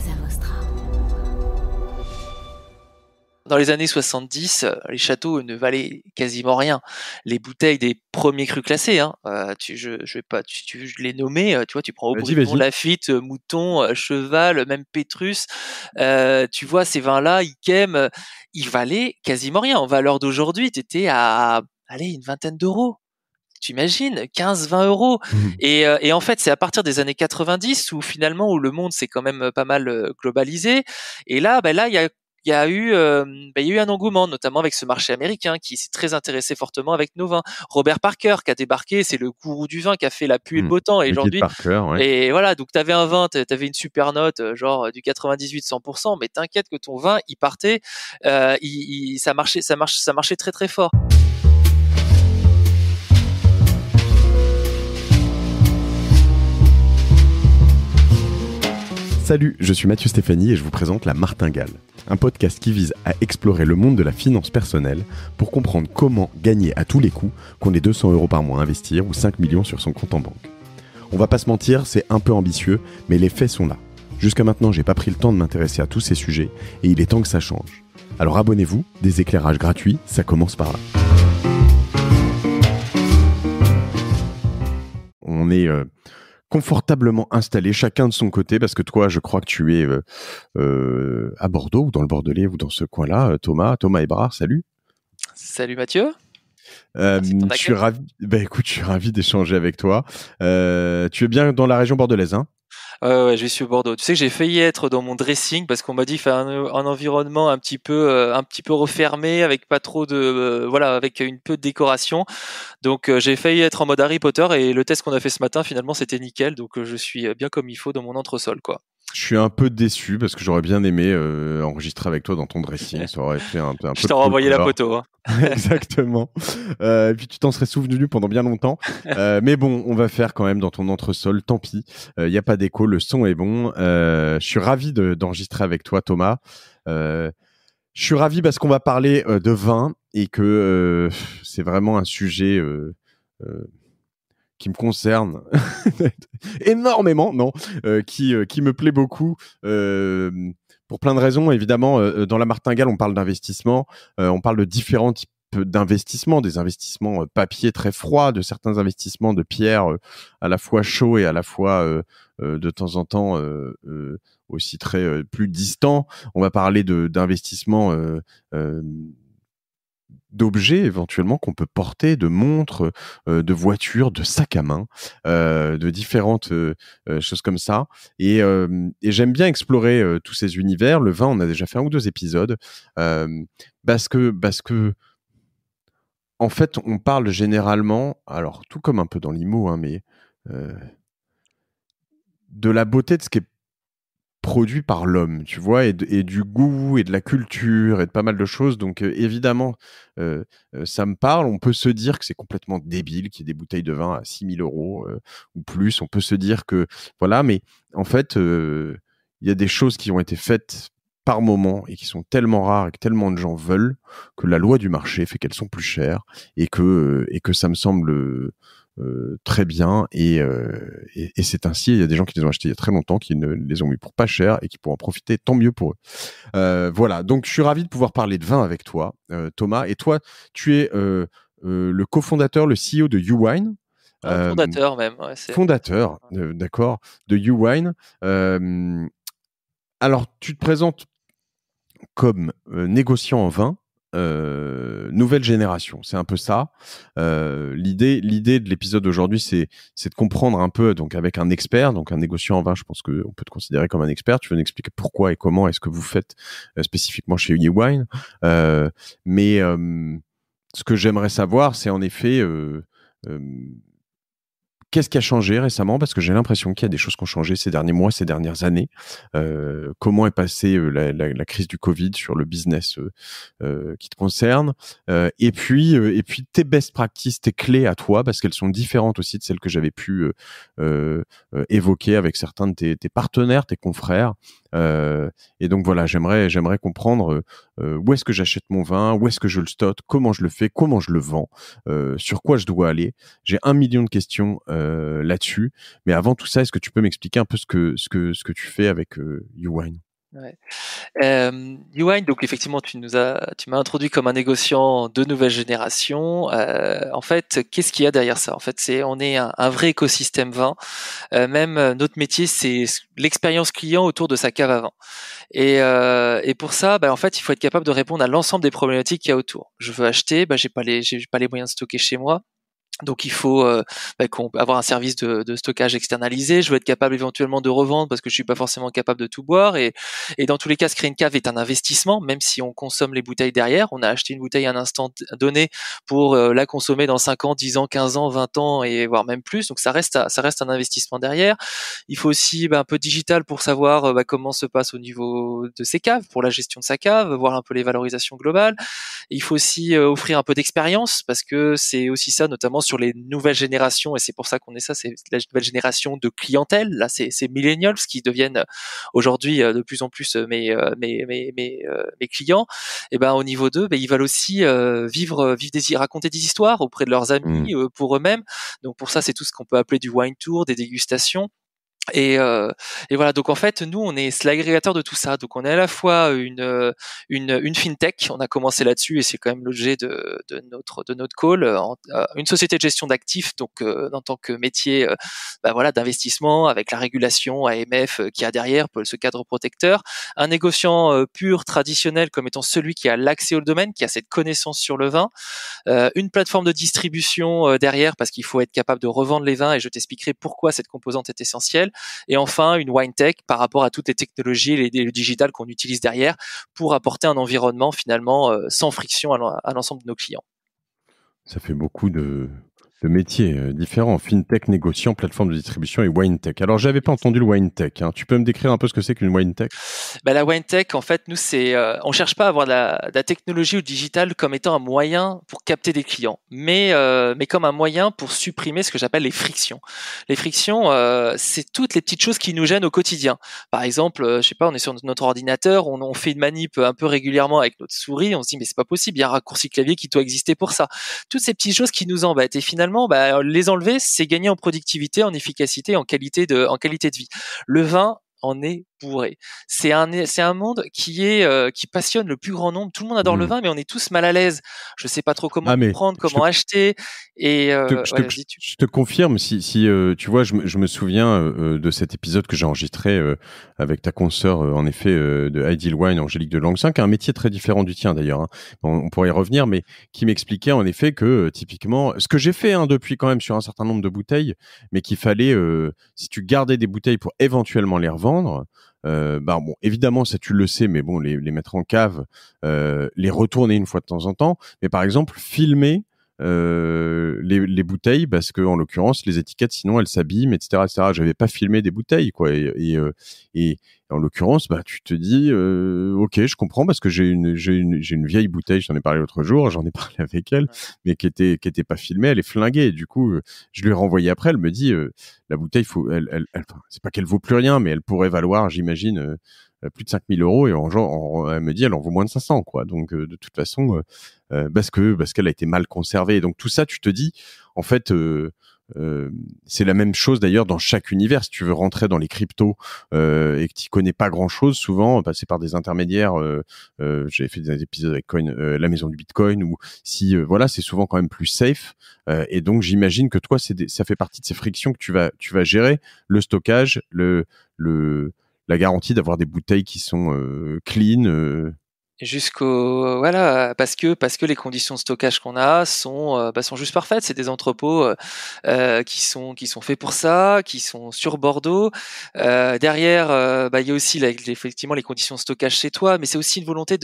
Casa Vostra. Dans les années 70, les châteaux ne valaient quasiment rien. Les bouteilles des premiers crus classés, je vais pas, tu veux les nommer, tu vois, tu prends Aubryon, Vas-y. Lafite, Mouton, Cheval, même Pétrus. Tu vois, ces vins-là, Yquem, ils valaient quasiment rien. En valeur d'aujourd'hui, t'étais à, allez, une vingtaine d'euros. Tu imagines, 15-20 euros. Et en fait, c'est à partir des années 90 où finalement, où le monde s'est quand même pas mal globalisé. Et là, il y a eu un engouement, notamment avec ce marché américain qui s'est très intéressé fortement avec nos vins. Robert Parker qui a débarqué, c'est le gourou du vin qui a fait la pluie et le beau temps. Et aujourd'hui, Parker, ouais. et voilà, donc t'avais un vin, t'avais une super note, genre du 98-100%, mais t'inquiète que ton vin, il partait, ça marchait très très fort. Salut, je suis Mathieu Stéphanie et je vous présente La Martingale, un podcast qui vise à explorer le monde de la finance personnelle pour comprendre comment gagner à tous les coups, qu'on ait 200 € par mois à investir ou 5 millions sur son compte en banque. On va pas se mentir, c'est un peu ambitieux, mais les faits sont là. Jusqu'à maintenant, j'ai pas pris le temps de m'intéresser à tous ces sujets et il est temps que ça change. Alors abonnez-vous, des éclairages gratuits, ça commence par là. On est confortablement installés, chacun de son côté, parce que toi, je crois que tu es à Bordeaux, ou dans le Bordelais, ou dans ce coin-là. Thomas Hébrard, salut. Salut Mathieu. Je suis ravi. Écoute, je suis ravi d'échanger avec toi. Tu es bien dans la région bordelaise, hein? Ouais, je suis au Bordeaux. Tu sais que j'ai failli être dans mon dressing parce qu'on m'a dit qu'il fallait un environnement un petit peu refermé avec pas trop de avec une peu de décoration. Donc j'ai failli être en mode Harry Potter et le test qu'on a fait ce matin finalement c'était nickel. Donc je suis bien comme il faut dans mon entresol quoi. Je suis un peu déçu parce que j'aurais bien aimé enregistrer avec toi dans ton dressing. Ça aurait fait un peu. Je t'en renvoyé la photo. Hein. Exactement. Et puis tu t'en serais souvenu pendant bien longtemps. Mais bon, on va faire quand même dans ton entresol. Tant pis. Il n'y a pas d'écho. Le son est bon. Je suis ravi d'enregistrer avec toi, Thomas. Je suis ravi parce qu'on va parler de vin et que c'est vraiment un sujet qui me concerne énormément, qui me plaît beaucoup pour plein de raisons. Évidemment, dans La Martingale, on parle d'investissement, on parle de différents types d'investissements, des investissements papier très froids, de certains investissements de pierre à la fois chauds et à la fois de temps en temps aussi très plus distants. On va parler d'investissements d'objets éventuellement qu'on peut porter, de montres, de voitures, de sacs à main, de différentes choses comme ça. Et j'aime bien explorer tous ces univers. Le vin, on a déjà fait 1 ou 2 épisodes parce que en fait, on parle généralement, alors tout comme un peu dans l'IMO, mais de la beauté de ce qui est produit par l'homme, tu vois, et du goût et de la culture et de pas mal de choses. Donc évidemment, ça me parle. On peut se dire que c'est complètement débile qu'il y ait des bouteilles de vin à 6 000 € ou plus. On peut se dire que voilà, mais en fait, il y a des choses qui ont été faites par moment et qui sont tellement rares et que tellement de gens veulent que la loi du marché fait qu'elles sont plus chères et que ça me semble très bien et c'est ainsi. Il y a des gens qui les ont achetés il y a très longtemps, qui ne les ont mis pour pas cher et qui pourront en profiter, tant mieux pour eux. Voilà, donc je suis ravi de pouvoir parler de vin avec toi, Thomas. Et toi, tu es le cofondateur, le CEO de YouWine. Fondateur même. Ouais, fondateur, d'accord, de YouWine. Alors, tu te présentes comme négociant en vin. Nouvelle génération, c'est un peu ça. L'idée de l'épisode d'aujourd'hui, c'est de comprendre un peu, donc avec un expert, donc un négociant en vin, je pense qu'on peut te considérer comme un expert. Tu veux nous expliquer pourquoi et comment est-ce que vous faites spécifiquement chez YouWine. Mais ce que j'aimerais savoir, c'est en effet qu'est-ce qui a changé récemment? Parce que j'ai l'impression qu'il y a des choses qui ont changé ces derniers mois, ces dernières années. Comment est passée la crise du Covid sur le business qui te concerne? Et puis tes best practices, tes clés à toi, parce qu'elles sont différentes aussi de celles que j'avais pu évoquer avec certains de tes partenaires, tes confrères. Et donc voilà, j'aimerais comprendre où est-ce que j'achète mon vin, où est-ce que je le stocke, comment je le fais, comment je le vends, sur quoi je dois aller. J'ai 1 million de questions là-dessus. Mais avant tout ça, est-ce que tu peux m'expliquer un peu ce que tu fais avec YouWine? Ouais. Uwine, donc effectivement, tu m'as introduit comme un négociant de nouvelle génération. En fait, qu'est-ce qu'il y a derrière ça? En fait, on est un vrai écosystème vin. Même notre métier, c'est l'expérience client autour de sa cave à vin. Et pour ça, en fait, il faut être capable de répondre à l'ensemble des problématiques qu'il y a autour. Je veux acheter, j'ai pas les moyens de stocker chez moi. Donc il faut avoir un service de stockage externalisé. Je veux être capable éventuellement de revendre parce que je suis pas forcément capable de tout boire. Et dans tous les cas, se créer une cave est un investissement, même si on consomme les bouteilles derrière. On a acheté une bouteille à un instant donné pour la consommer dans 5 ans, 10 ans, 15 ans, 20 ans et voire même plus. Donc ça reste un investissement derrière. Il faut aussi un peu digital pour savoir comment se passe au niveau de ses caves, pour la gestion de sa cave, voir un peu les valorisations globales. Il faut aussi offrir un peu d'expérience parce que c'est aussi ça, notamment sur les nouvelles générations, et c'est pour ça qu'on est ça, c'est la nouvelle génération de clientèle. Là, c'est millennials qui deviennent aujourd'hui de plus en plus mes clients. Et au niveau d'eux, ils veulent aussi raconter des histoires auprès de leurs amis, pour eux-mêmes. Donc pour ça, c'est tout ce qu'on peut appeler du wine tour, des dégustations. Et voilà, donc en fait, nous, c'est l'agrégateur de tout ça. Donc on est à la fois une fintech, on a commencé là-dessus et c'est quand même l'objet de notre call, une société de gestion d'actifs, donc en tant que métier, voilà, d'investissement avec la régulation AMF qui a derrière ce cadre protecteur, un négociant pur traditionnel comme étant celui qui a l'accès au domaine, qui a cette connaissance sur le vin, une plateforme de distribution derrière parce qu'il faut être capable de revendre les vins et je t'expliquerai pourquoi cette composante est essentielle. Et enfin, une wine tech par rapport à toutes les technologies et le digital qu'on utilise derrière pour apporter un environnement finalement sans friction à l'ensemble de nos clients. Ça fait beaucoup de métiers différents. Fintech, négociant, plateforme de distribution et wine tech. Alors, j'avais pas entendu le wine tech. Hein. Tu peux me décrire un peu ce que c'est qu'une wine tech? La wine tech, en fait, nous, on cherche pas à avoir de la technologie ou digital comme étant un moyen pour capter des clients, mais comme un moyen pour supprimer ce que j'appelle les frictions. Les frictions, c'est toutes les petites choses qui nous gênent au quotidien. Par exemple, je sais pas, on est sur notre ordinateur, on fait une manip un peu régulièrement avec notre souris, on se dit mais c'est pas possible, il y a un raccourci clavier qui doit exister pour ça. Toutes ces petites choses qui nous embêtent et finalement, les enlever, c'est gagner en productivité, en efficacité, en qualité de vie. Le vin en est bourré. C'est un monde qui passionne le plus grand nombre. Tout le monde adore le vin, mais on est tous mal à l'aise. Je sais pas trop comment prendre, comment acheter. Et je te confirme, si tu vois, je me souviens de cet épisode que j'ai enregistré avec ta consoeur, en effet, de Ideal Wine, Angélique de Langsin, qui a un métier très différent du tien d'ailleurs. Hein. On pourrait y revenir, mais qui m'expliquait en effet que typiquement, ce que j'ai fait depuis quand même sur un certain nombre de bouteilles, mais qu'il fallait, si tu gardais des bouteilles pour éventuellement les revendre, bon, évidemment, ça tu le sais, mais bon, les mettre en cave, les retourner une fois de temps en temps, mais par exemple, filmer les bouteilles parce que en l'occurrence les étiquettes sinon elles s'abîment, etc. J'avais pas filmé des bouteilles quoi et en l'occurrence tu te dis ok, je comprends parce que j'ai une vieille bouteille, j'en ai parlé l'autre jour, j'en ai parlé avec elle, mais qui était pas filmée, elle est flinguée et du coup je lui ai renvoyé après, elle me dit la bouteille enfin, c'est pas qu'elle vaut plus rien, mais elle pourrait valoir, j'imagine, plus de 5 000 euros et elle me dit elle en vaut moins de 500 quoi. Donc de toute façon parce qu'elle a été mal conservée. Et donc tout ça, tu te dis en fait c'est la même chose d'ailleurs dans chaque univers. Si tu veux rentrer dans les cryptos et que tu connais pas grand chose, souvent passer par des intermédiaires. J'avais fait des épisodes avec la maison du Bitcoin, ou si voilà, c'est souvent quand même plus safe. Et donc j'imagine que toi, ça fait partie de ces frictions que tu vas gérer, le stockage, la garantie d'avoir des bouteilles qui sont clean. Voilà, parce que les conditions de stockage qu'on a sont juste parfaites. C'est des entrepôts qui sont faits pour ça, qui sont sur Bordeaux. Derrière, il y a aussi effectivement les conditions de stockage chez toi, mais c'est aussi une volonté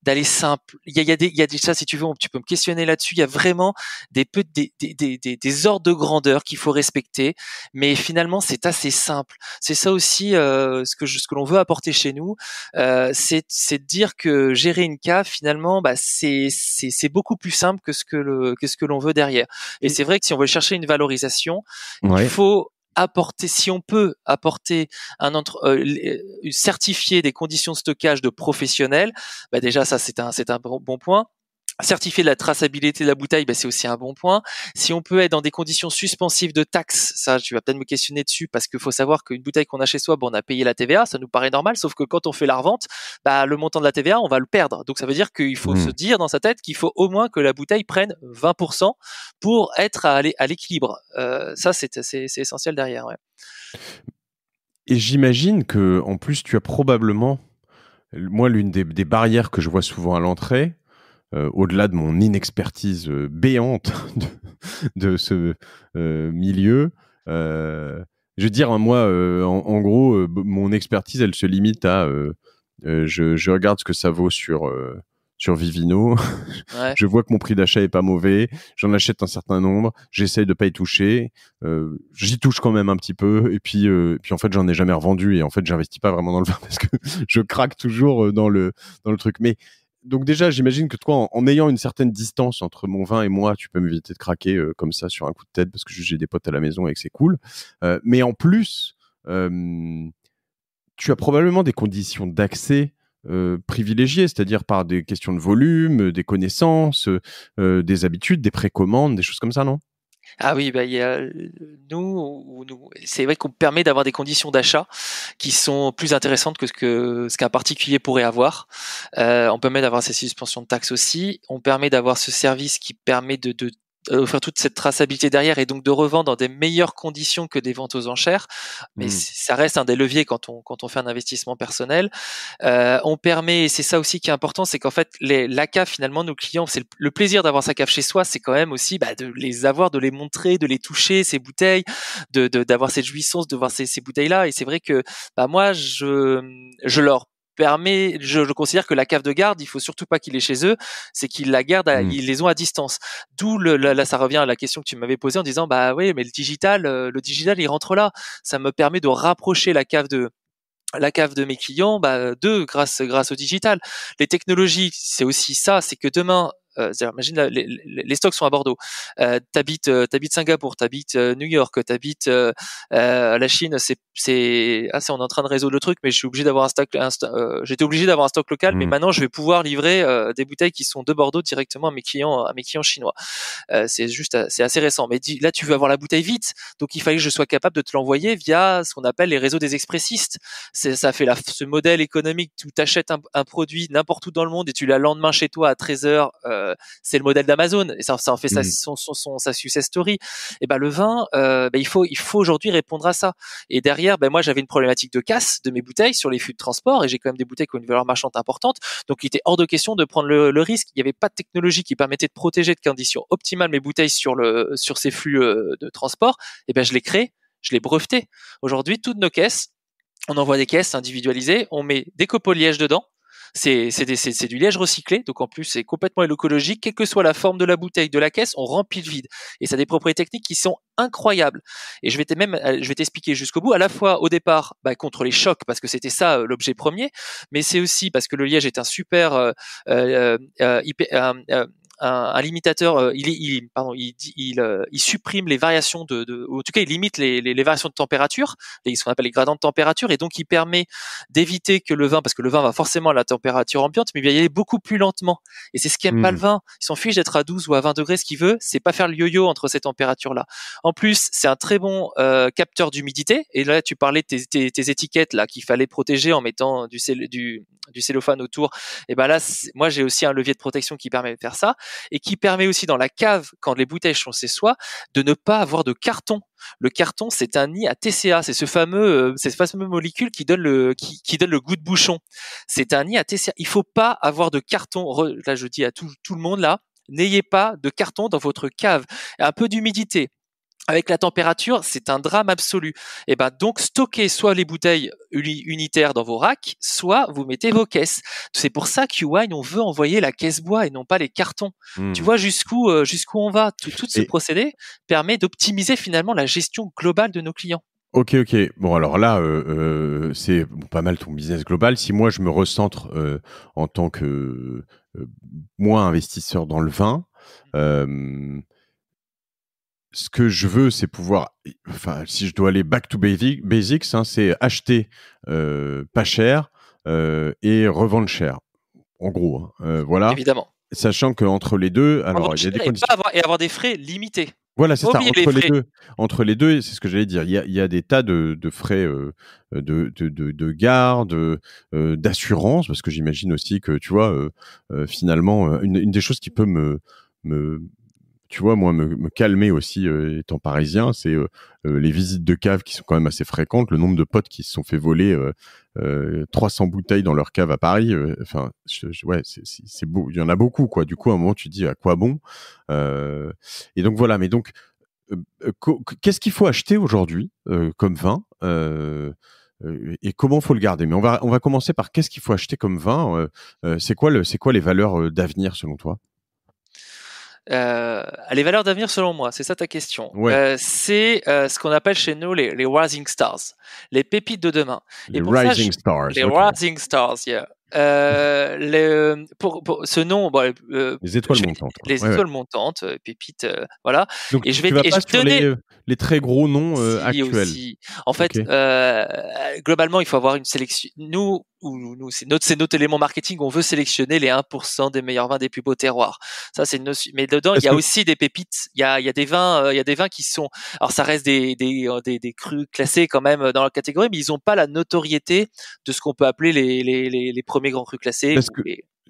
d'aller simple. Il y a des ça, si tu veux, tu peux me questionner là-dessus. Il y a vraiment des ordres de grandeur qu'il faut respecter, mais finalement c'est assez simple. C'est ça aussi ce que l'on veut apporter chez nous, c'est de dire que gérer une cave finalement c'est beaucoup plus simple que ce que l'on veut derrière. Et c'est vrai que si on veut chercher une valorisation, il faut apporter, si on peut apporter certifier des conditions de stockage de professionnels, bah déjà ça c'est un bon point. Certifier la traçabilité de la bouteille, c'est aussi un bon point. Si on peut être dans des conditions suspensives de taxes, ça, tu vas peut-être me questionner dessus parce qu'il faut savoir qu'une bouteille qu'on a chez soi, on a payé la TVA, ça nous paraît normal, sauf que quand on fait la revente, le montant de la TVA, on va le perdre. Donc ça veut dire qu'il faut se dire dans sa tête qu'il faut au moins que la bouteille prenne 20% pour être à l'équilibre. Ça, c'est essentiel derrière. Ouais. Et j'imagine que, en plus, tu as probablement, moi, l'une des barrières que je vois souvent à l'entrée, au-delà de mon inexpertise béante de ce milieu, je veux dire, moi, en gros, mon expertise, elle se limite à je regarde ce que ça vaut sur Vivino. Ouais. Je vois que mon prix d'achat est pas mauvais. J'en achète un certain nombre. J'essaye de pas y toucher. J'y touche quand même un petit peu. Et puis en fait, j'en ai jamais revendu. Et en fait, j'investis pas vraiment dans le vin parce que je craque toujours dans le truc. Mais donc déjà, j'imagine que toi, en ayant une certaine distance entre mon vin et moi, tu peux m'éviter de craquer comme ça sur un coup de tête parce que j'ai des potes à la maison et que c'est cool. Mais en plus, tu as probablement des conditions d'accès privilégiées, c'est-à-dire par des questions de volume, des connaissances, des habitudes, des précommandes, des choses comme ça, non ? Ah oui, il y a c'est vrai qu'on permet d'avoir des conditions d'achat qui sont plus intéressantes que ce qu'un particulier pourrait avoir. On permet d'avoir ces suspensions de taxes aussi. On permet d'avoir ce service qui permet de offrir toute cette traçabilité derrière et donc de revendre dans des meilleures conditions que des ventes aux enchères. Mais ça reste un des leviers quand on fait un investissement personnel. On permet, et c'est ça aussi qui est important, c'est qu'en fait la cave, finalement, nos clients, c'est le plaisir d'avoir sa cave chez soi, c'est quand même aussi de les avoir, de les montrer, de les toucher, ces bouteilles, d'avoir cette jouissance de voir ces bouteilles là. Et c'est vrai que moi je leur permet, je considère que la cave de garde, il faut surtout pas qu'il est chez eux, c'est qu'ils la gardent, ils les ont à distance. D'où là, ça revient à la question que tu m'avais posée en disant oui, mais le digital il rentre là. Ça me permet de rapprocher la cave de mes clients, grâce au digital. Les technologies, c'est aussi ça, c'est que demain, imagine les stocks sont à Bordeaux. T'habites Singapour, t'habites New York, t'habites la Chine. On est en train de résoudre le truc, mais je suis obligé d'avoir j'étais obligé d'avoir un stock local, mais maintenant je vais pouvoir livrer des bouteilles qui sont de Bordeaux directement à mes clients chinois. C'est assez récent. Mais là, tu veux avoir la bouteille vite, donc il fallait que je sois capable de te l'envoyer via ce qu'on appelle les réseaux des expressistes. Ça fait ce modèle économique où tu achètes un produit n'importe où dans le monde et tu l'as le lendemain chez toi à 13h. C'est le modèle d'Amazon et ça en fait sa success story. Et le vin, il faut aujourd'hui répondre à ça. Et derrière, moi j'avais une problématique de casse de mes bouteilles sur les flux de transport et j'ai quand même des bouteilles qui ont une valeur marchande importante. Donc il était hors de question de prendre le risque. Il n'y avait pas de technologie qui permettait de protéger de conditions optimales mes bouteilles sur ces flux de transport. Et je l'ai créé, je l'ai breveté. Aujourd'hui, toutes nos caisses, on envoie des caisses individualisées, on met des copeaux de liège dedans. C'est du liège recyclé, donc en plus c'est complètement écologique. Quelle que soit la forme de la bouteille, de la caisse, on remplit le vide. Et ça a des propriétés techniques qui sont incroyables. Et je vais t'expliquer jusqu'au bout. À la fois au départ, contre les chocs, parce que c'était ça l'objet premier, mais c'est aussi parce que le liège est un super un limitateur, il supprime les variations ou en tout cas il limite les variations de température, ce qu'on appelle les gradants de température, et donc il permet d'éviter que le vin, parce que le vin va forcément à la température ambiante, mais il va y aller beaucoup plus lentement. Et c'est ce qu'aime pas le vin. Il s'en fiche d'être à 12 ou à 20 degrés, ce qu'il veut, c'est pas faire le yo-yo entre ces températures-là. En plus, c'est un très bon capteur d'humidité. Et là, tu parlais de tes étiquettes là qu'il fallait protéger en mettant du cellophane autour. Et là, moi j'ai aussi un levier de protection qui permet de faire ça. Et qui permet aussi dans la cave, quand les bouteilles sont chez soi, de ne pas avoir de carton. Le carton, c'est un nid à TCA, c'est cette fameuse molécule qui donne le goût de bouchon. C'est un nid à TCA. Il faut pas avoir de carton. Là, je dis à tout le monde là, n'ayez pas de carton dans votre cave. Un peu d'humidité. Avec la température, c'est un drame absolu. Et donc stockez soit les bouteilles unitaires dans vos racks, soit vous mettez vos caisses. C'est pour ça qu'Uwine, on veut envoyer la caisse bois et non pas les cartons. Tu vois jusqu'où on va. Tout ce procédé permet d'optimiser finalement la gestion globale de nos clients. Ok. Bon, alors là, c'est pas mal ton business global. Si moi, je me recentre en tant que moi investisseur dans le vin, ce que je veux, c'est pouvoir, enfin, si je dois aller back to basics, hein, c'est acheter pas cher et revendre cher, en gros. Hein. Voilà. Évidemment. Sachant qu'entre les deux, Vendre alors il y a cher des et conditions. pas avoir des frais limités. Voilà, Faut c'est pas ça. oublier les frais. Entre les deux, c'est ce que j'allais dire. Il y a des tas de frais de garde, d'assurance, parce que j'imagine aussi que, tu vois, finalement, une des choses qui peut me tu vois, moi, me calmer aussi, étant parisien, c'est les visites de cave qui sont quand même assez fréquentes. Le nombre de potes qui se sont fait voler 300 bouteilles dans leur cave à Paris. Enfin, ouais, c'est beau. Il y en a beaucoup, quoi. Du coup, à un moment, tu te dis à quoi bon. Et donc voilà. Mais donc, qu'est-ce qu'il faut acheter aujourd'hui comme vin et comment faut le garder? Mais on va commencer par qu'est-ce qu'il faut acheter comme vin. C'est quoi les valeurs d'avenir selon toi? Les valeurs d'avenir selon moi, c'est ça ta question. Ouais, C'est ce qu'on appelle chez nous les rising stars, les pépites de demain. Et les pour ça, rising stars. les Ok, rising stars, yeah. Pour ce nom, bon, les étoiles je vais montantes. Quoi. les Ouais, ouais. étoiles montantes, pépites, voilà. Donc Et tu vas je pas vais te sur donner les très gros noms si actuels. aussi. En Ok. fait, globalement, il faut avoir une sélection. Nous, c'est notre élément marketing. On veut sélectionner les 1% des meilleurs vins des plus beaux terroirs. Ça, c'est une notion. Mais dedans, il Parce y a que aussi des pépites. Il y a des vins, il y a des vins qui sont. Alors, ça reste des crus classés quand même dans la catégorie, mais ils n'ont pas la notoriété de ce qu'on peut appeler les premiers grands crus classés. parce que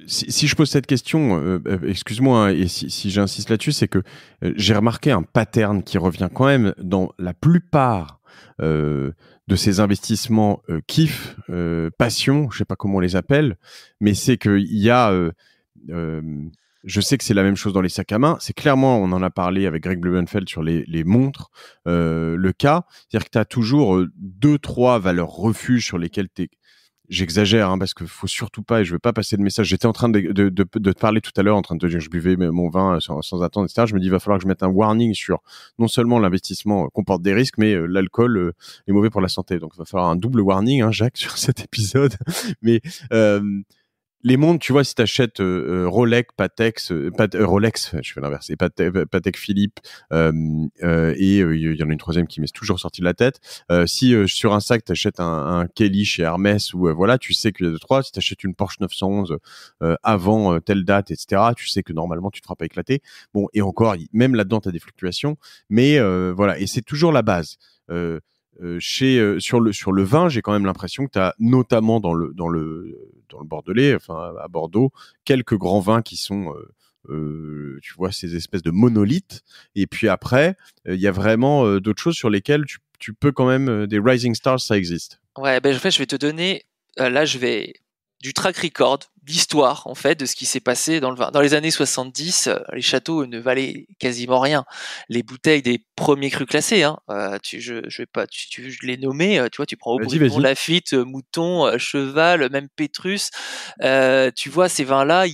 si je pose cette question, excuse-moi, hein, et si j'insiste là-dessus, c'est que j'ai remarqué un pattern qui revient quand même dans la plupart de ces investissements kiff, passion, je sais pas comment on les appelle, mais c'est qu'il y a, euh, je sais que c'est la même chose dans les sacs à main. C'est clairement, on en a parlé avec Greg Blumenfeld sur les montres, le cas, c'est-à-dire que tu as toujours deux, trois valeurs refuges sur lesquelles tu es. J'exagère, hein, parce que faut surtout pas, et je veux pas passer le message. J'étais en train de te parler tout à l'heure, en train de te dire que je buvais mon vin sans attendre, etc. Je me dis, il va falloir que je mette un warning sur non seulement l'investissement comporte des risques, mais l'alcool est mauvais pour la santé. Donc, il va falloir un double warning, hein, Jacques, sur cet épisode. Mais euh, les montres, tu vois, si tu achètes Rolex, Rolex, je fais l'inverse, et Patek Philippe, et il y en a une troisième qui m'est toujours sortie de la tête. Si sur un sac, tu achètes un Kelly chez Hermès, ou voilà, tu sais qu'il y a deux, trois. Si tu achètes une Porsche 911 avant telle date, etc., tu sais que normalement, tu te feras pas éclater. Bon, et encore, même là-dedans, tu as des fluctuations, mais voilà, et c'est toujours la base. Sur le vin, j'ai quand même l'impression que tu as notamment dans le Bordelais, enfin à Bordeaux, quelques grands vins qui sont tu vois, ces espèces de monolithes. Et puis après, il y a vraiment d'autres choses sur lesquelles tu peux quand même des rising stars, ça existe. Ouais, ben en fait, je vais te donner. Là, je vais du track record, d'histoire en fait, de ce qui s'est passé dans le vin. Dans les années 70, les châteaux ne valaient quasiment rien. Les bouteilles des premiers crus classés, hein, je vais pas, je les nommer. Tu vois, tu prends Vas-y, Haut-Brion, vas-y. Lafite, Mouton, Cheval, même Pétrus. Tu vois, ces vins-là,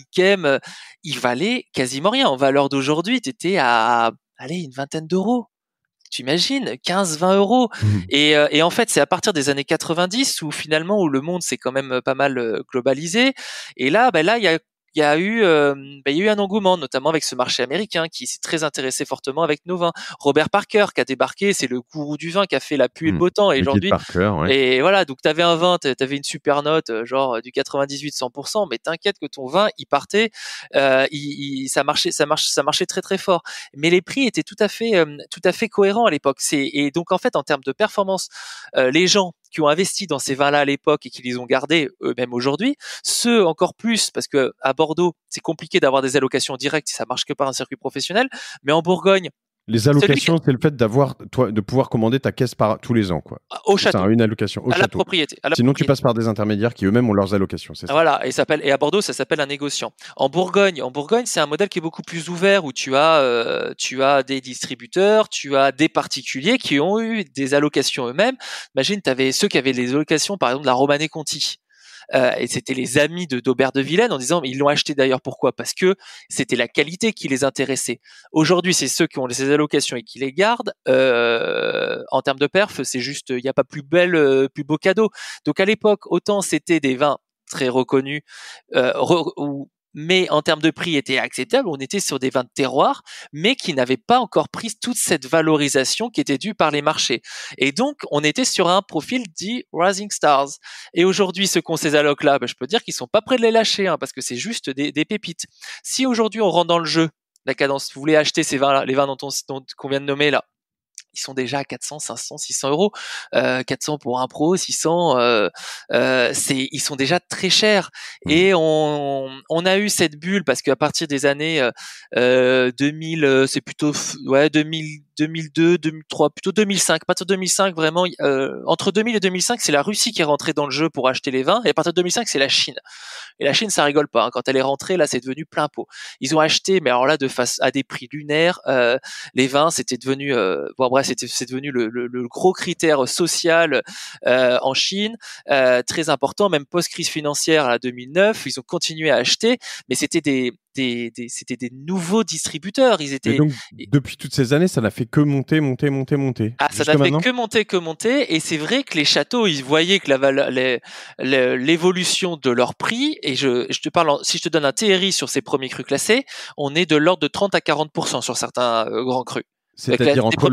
ils valaient quasiment rien. En valeur d'aujourd'hui, tu étais à, allez, une vingtaine d'euros. Tu imagines 15-20 euros. Mhm. Et en fait, c'est à partir des années 90 où finalement où le monde s'est quand même pas mal globalisé. Et là, il y a eu un engouement, notamment avec ce marché américain qui s'est très intéressé fortement avec nos vins. Robert Parker qui a débarqué, c'est le gourou du vin qui a fait la pluie et le Mhm. beau temps. Et Le Kid aujourd'hui, Parker, ouais. et voilà, donc tu avais un vin, tu avais une super note, genre du 98-100%, mais t'inquiète que ton vin, il partait, ça marchait très très fort. Mais les prix étaient tout à fait cohérents à l'époque. Et donc en fait, en termes de performance, les gens qui ont investi dans ces vins-là à l'époque et qui les ont gardés eux-mêmes aujourd'hui, ceux encore plus, parce que à Bordeaux, c'est compliqué d'avoir des allocations directes si ça marche que par un circuit professionnel, mais en Bourgogne, Les celui qui, allocations, c'est le fait de pouvoir commander ta caisse tous les ans, quoi. au C'est ça, château, une allocation au à la château. propriété, à la Sinon, tu propriété. passes par des intermédiaires qui eux-mêmes ont leurs allocations, c'est ça. Voilà, et à Bordeaux, ça s'appelle un négociant. En Bourgogne, c'est un modèle qui est beaucoup plus ouvert où tu as des distributeurs, tu as des particuliers qui ont eu des allocations eux-mêmes. Imagine, tu avais ceux qui avaient les allocations, par exemple, de la Romanée Conti. Et c'était les amis d'Aubert de Vilaine en disant, ils l'ont acheté d'ailleurs pourquoi? Parce que c'était la qualité qui les intéressait. Aujourd'hui, c'est ceux qui ont ces allocations et qui les gardent. En termes de perf, c'est juste, il n'y a pas plus belle, plus beau cadeau. Donc à l'époque, autant c'était des vins très reconnus, où mais en termes de prix était acceptable. On était sur des vins de terroir, mais qui n'avaient pas encore pris toute cette valorisation qui était due par les marchés. Et donc, on était sur un profil dit Rising Stars. Et aujourd'hui, ceux qui ont ces allocs-là, je peux dire qu'ils sont pas prêts de les lâcher, parce que c'est juste des pépites. Si aujourd'hui on rentre dans le jeu, la cadence, vous voulez acheter ces vins-là, les vins qu'on vient de nommer là, ils sont déjà à 400, 500, 600 euros. 400 pour un pro, 600, ils sont déjà très chers. Et on a eu cette bulle parce qu'à partir des années 2000, c'est plutôt 2000, 2002, 2003, plutôt 2005. À partir de 2005, vraiment, entre 2000 et 2005, c'est la Russie qui est rentrée dans le jeu pour acheter les vins. Et à partir de 2005, c'est la Chine. Et la Chine, ça rigole pas. Quand elle est rentrée, là, c'est devenu plein pot. Ils ont acheté, mais alors là, de face à des prix lunaires. Les vins, c'était devenu, c'est devenu le gros critère social en Chine, très important. Même post-crise financière à 2009, ils ont continué à acheter, mais c'était c'était des nouveaux distributeurs. Ils étaient. Et donc, depuis toutes ces années, ça n'a fait que monter. Ah, ça n'a fait que monter. Et c'est vrai que les châteaux, ils voyaient que l'évolution de leur prix. Et je te parle, si je te donne un TRI sur ces premiers crus classés, on est de l'ordre de 30 à 40% sur certains grands crus. C'est-à-dire entre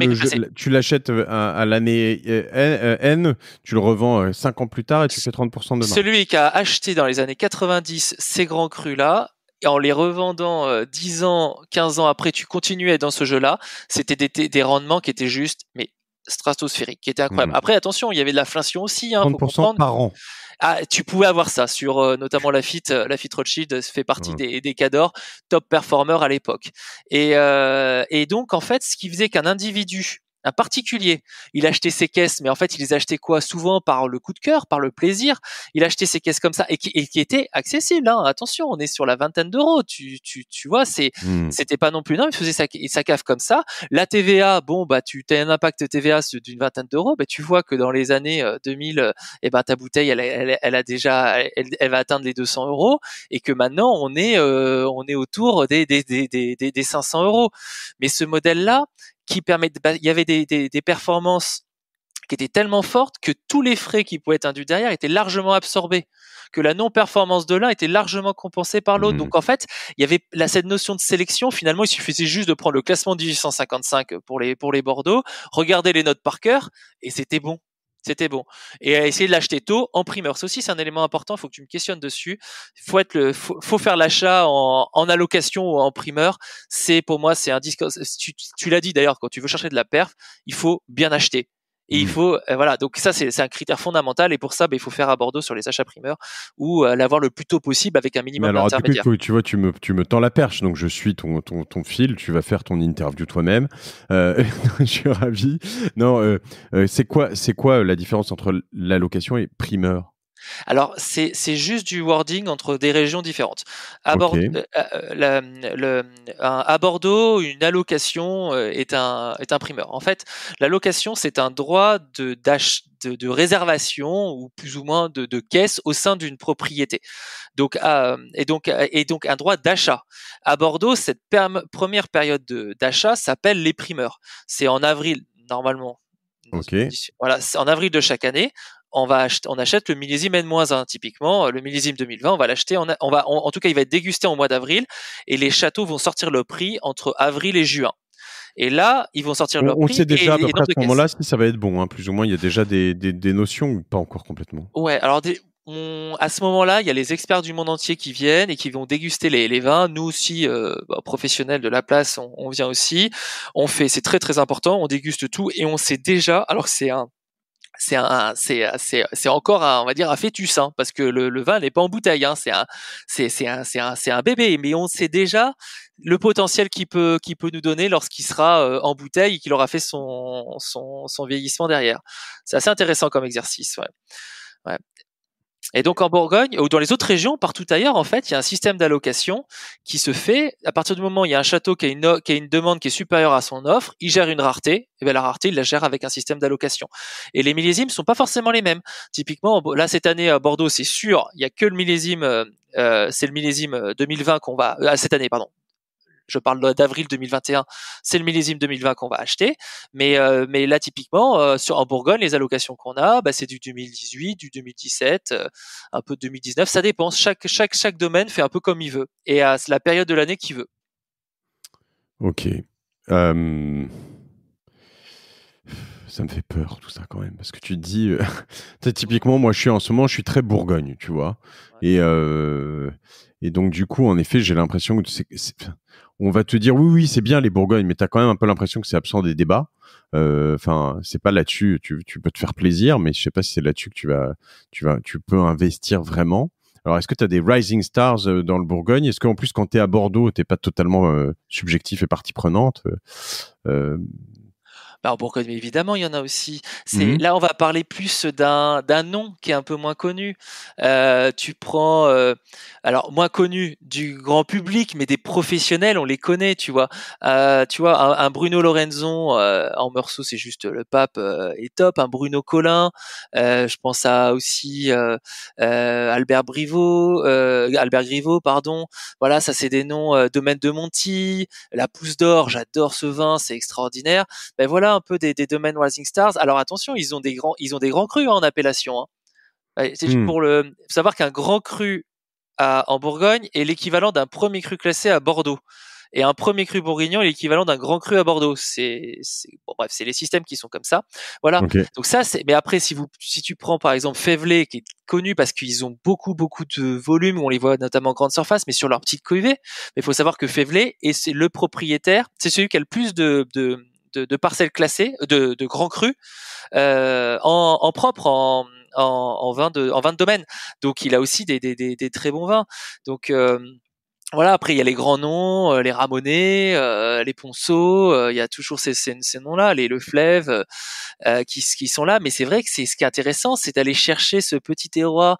tu l'achètes à l'année N, tu le revends 5 ans plus tard et tu fais 30% de marge. Celui qui a acheté dans les années 90 ces grands crus-là, et en les revendant 10 ans, 15 ans après, tu continuais dans ce jeu-là, c'était des rendements qui étaient juste, mais stratosphériques, qui étaient incroyables. Après, attention, il y avait de l'inflation aussi. 30% faut comprendre. Par an. Ah, tu pouvais avoir ça sur notamment Lafite Rothschild fait partie des cadors top performers à l'époque. Et donc en fait, ce qui faisait qu'un individu, un particulier, il achetait ses caisses, mais en fait, il les achetait quoi? Souvent par le coup de cœur, par le plaisir. Il achetait ses caisses comme ça et qui étaient accessibles. Attention, on est sur la vingtaine d'euros. Tu vois, c'était pas non plus non. Il faisait sa cave comme ça. La TVA, tu as un impact TVA d'une vingtaine d'euros. Tu vois que dans les années 2000, ta bouteille, elle va atteindre les 200 euros et que maintenant on est autour des 500 euros. Mais ce modèle-là, il y avait des performances qui étaient tellement fortes que tous les frais qui pouvaient être induits derrière étaient largement absorbés, que la non-performance de l'un était largement compensée par l'autre. Donc en fait, il y avait cette notion de sélection. Finalement, il suffisait juste de prendre le classement 1855 pour les Bordeaux, regarder les notes par cœur, et c'était bon. C'était bon. Et essayer de l'acheter tôt en primeur. Ça aussi, c'est un élément important. Il faut que tu me questionnes dessus. Faut faire l'achat en allocation ou en primeur. Pour moi, c'est un disque. Tu l'as dit d'ailleurs, quand tu veux chercher de la perf, il faut bien acheter. Et il faut, voilà. Donc ça, c'est un critère fondamental. Et pour ça, il faut faire à Bordeaux sur les achats primeurs ou l'avoir le plus tôt possible avec un minimum d'intermédiaire. Tu vois, tu me tends la perche. Donc je suis ton fil. Tu vas faire ton interview toi-même. Je suis ravi. Non, c'est quoi la différence entre l'allocation et primeur? Alors, c'est juste du wording entre des régions différentes. À Bordeaux, une allocation est un primeur. En fait, l'allocation, c'est un droit de réservation ou plus ou moins de caisse au sein d'une propriété. Donc un droit d'achat. À Bordeaux, cette première période d'achat s'appelle les primeurs. C'est en avril, normalement. Voilà, en avril de chaque année. On achète le millésime N-1 typiquement, le millésime 2020, on va l'acheter, en tout cas il va être dégusté en mois d'avril et les châteaux vont sortir le prix entre avril et juin. Et là, ils vont sortir leur prix. On sait déjà à peu près à ce moment-là si ça va être bon, plus ou moins, il y a déjà des notions ou pas encore complètement. Ouais, alors à ce moment-là, il y a les experts du monde entier qui viennent et qui vont déguster les vins. Nous aussi, professionnels de la place, on vient aussi. C'est très très important, on déguste tout et on sait déjà, alors c'est encore on va dire un fœtus, parce que le vin n'est pas en bouteille, c'est un bébé, mais on sait déjà le potentiel qu'il peut nous donner lorsqu'il sera en bouteille et qu'il aura fait son vieillissement derrière. C'est assez intéressant comme exercice, ouais. Et donc en Bourgogne ou dans les autres régions, partout ailleurs, en fait, il y a un système d'allocation qui se fait à partir du moment où il y a un château qui a une demande qui est supérieure à son offre, il gère une rareté, et bien la rareté, il la gère avec un système d'allocation. Et les millésimes sont pas forcément les mêmes. Typiquement, là cette année à Bordeaux, c'est sûr, il y a que le millésime, c'est le millésime 2020 qu'on va cette année, pardon. je parle d'avril 2021, c'est le millésime 2020 qu'on va acheter. Mais là, typiquement, en Bourgogne, les allocations qu'on a, c'est du 2018, du 2017, un peu de 2019. Ça dépend. Chaque domaine fait un peu comme il veut et à la période de l'année qu'il veut. Ok. Ça me fait peur tout ça quand même parce que tu te dis typiquement moi en ce moment je suis très Bourgogne, tu vois. Ouais. Et donc du coup en effet j'ai l'impression que on va te dire oui c'est bien les Bourgognes, mais tu as quand même un peu l'impression que c'est absent des débats. Enfin c'est pas là-dessus, tu peux te faire plaisir, mais je sais pas si c'est là-dessus que tu peux investir vraiment. Alors, est-ce que tu as des rising stars dans le Bourgogne? Est-ce qu'en plus, quand tu es à Bordeaux, tu n'es pas totalement subjectif et partie prenante? En Bourgogne, mais évidemment, il y en a aussi. Là, on va parler plus d'un nom qui est un peu moins connu. Tu prends, alors moins connu du grand public, mais des professionnels, on les connaît, tu vois. Un Bruno Lorenzon en Meursault, c'est juste le pape est top. Un Bruno Collin, je pense à aussi Albert Griveaux, pardon. Voilà, ça c'est des noms. Domaine de Monty, la Pousse d'Or, j'adore ce vin, c'est extraordinaire. Voilà un peu des domaines Rising Stars. Alors attention, ils ont des grands crus en appellation. C'est juste pour savoir qu'un grand cru en Bourgogne est l'équivalent d'un premier cru classé à Bordeaux. Et un premier cru bourguignon est l'équivalent d'un grand cru à Bordeaux. C'est les systèmes qui sont comme ça. Voilà. Okay. Donc ça, mais après, si tu prends par exemple Faiveley, qui est connu parce qu'ils ont beaucoup de volume, on les voit notamment en grande surface, mais sur leur petite cuvée. Mais il faut savoir que Faiveley c'est le propriétaire, c'est celui qui a le plus de parcelles classées, de grands crus, en propre, en vin de domaine. Donc il a aussi des très bons vins. Donc voilà, après il y a les grands noms, les Ramonais, les Ponceau, il y a toujours ces noms-là, les Leflève, qui sont là. Mais c'est vrai que c'est ce qui est intéressant, c'est d'aller chercher ce petit terroir,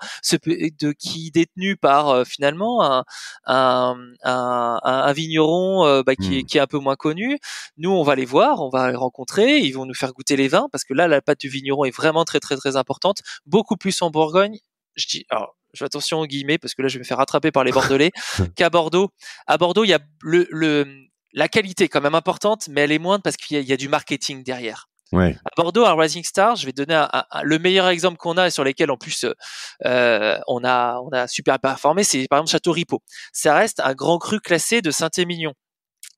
qui est détenu par finalement un vigneron qui est un peu moins connu. Nous, on va les voir, on va les rencontrer, ils vont nous faire goûter les vins parce que là, la patte du vigneron est vraiment très très très importante, beaucoup plus en Bourgogne. Je fais attention aux guillemets parce que là je vais me faire rattraper par les Bordelais qu'à Bordeaux. À Bordeaux, il y a la qualité quand même importante, mais elle est moindre parce qu'il y a du marketing derrière. Ouais. À Bordeaux, un Rising Star, je vais te donner le meilleur exemple qu'on a et sur lesquels en plus on a super performé, c'est par exemple Château Ripaud. Ça reste un grand cru classé de Saint-Émilion.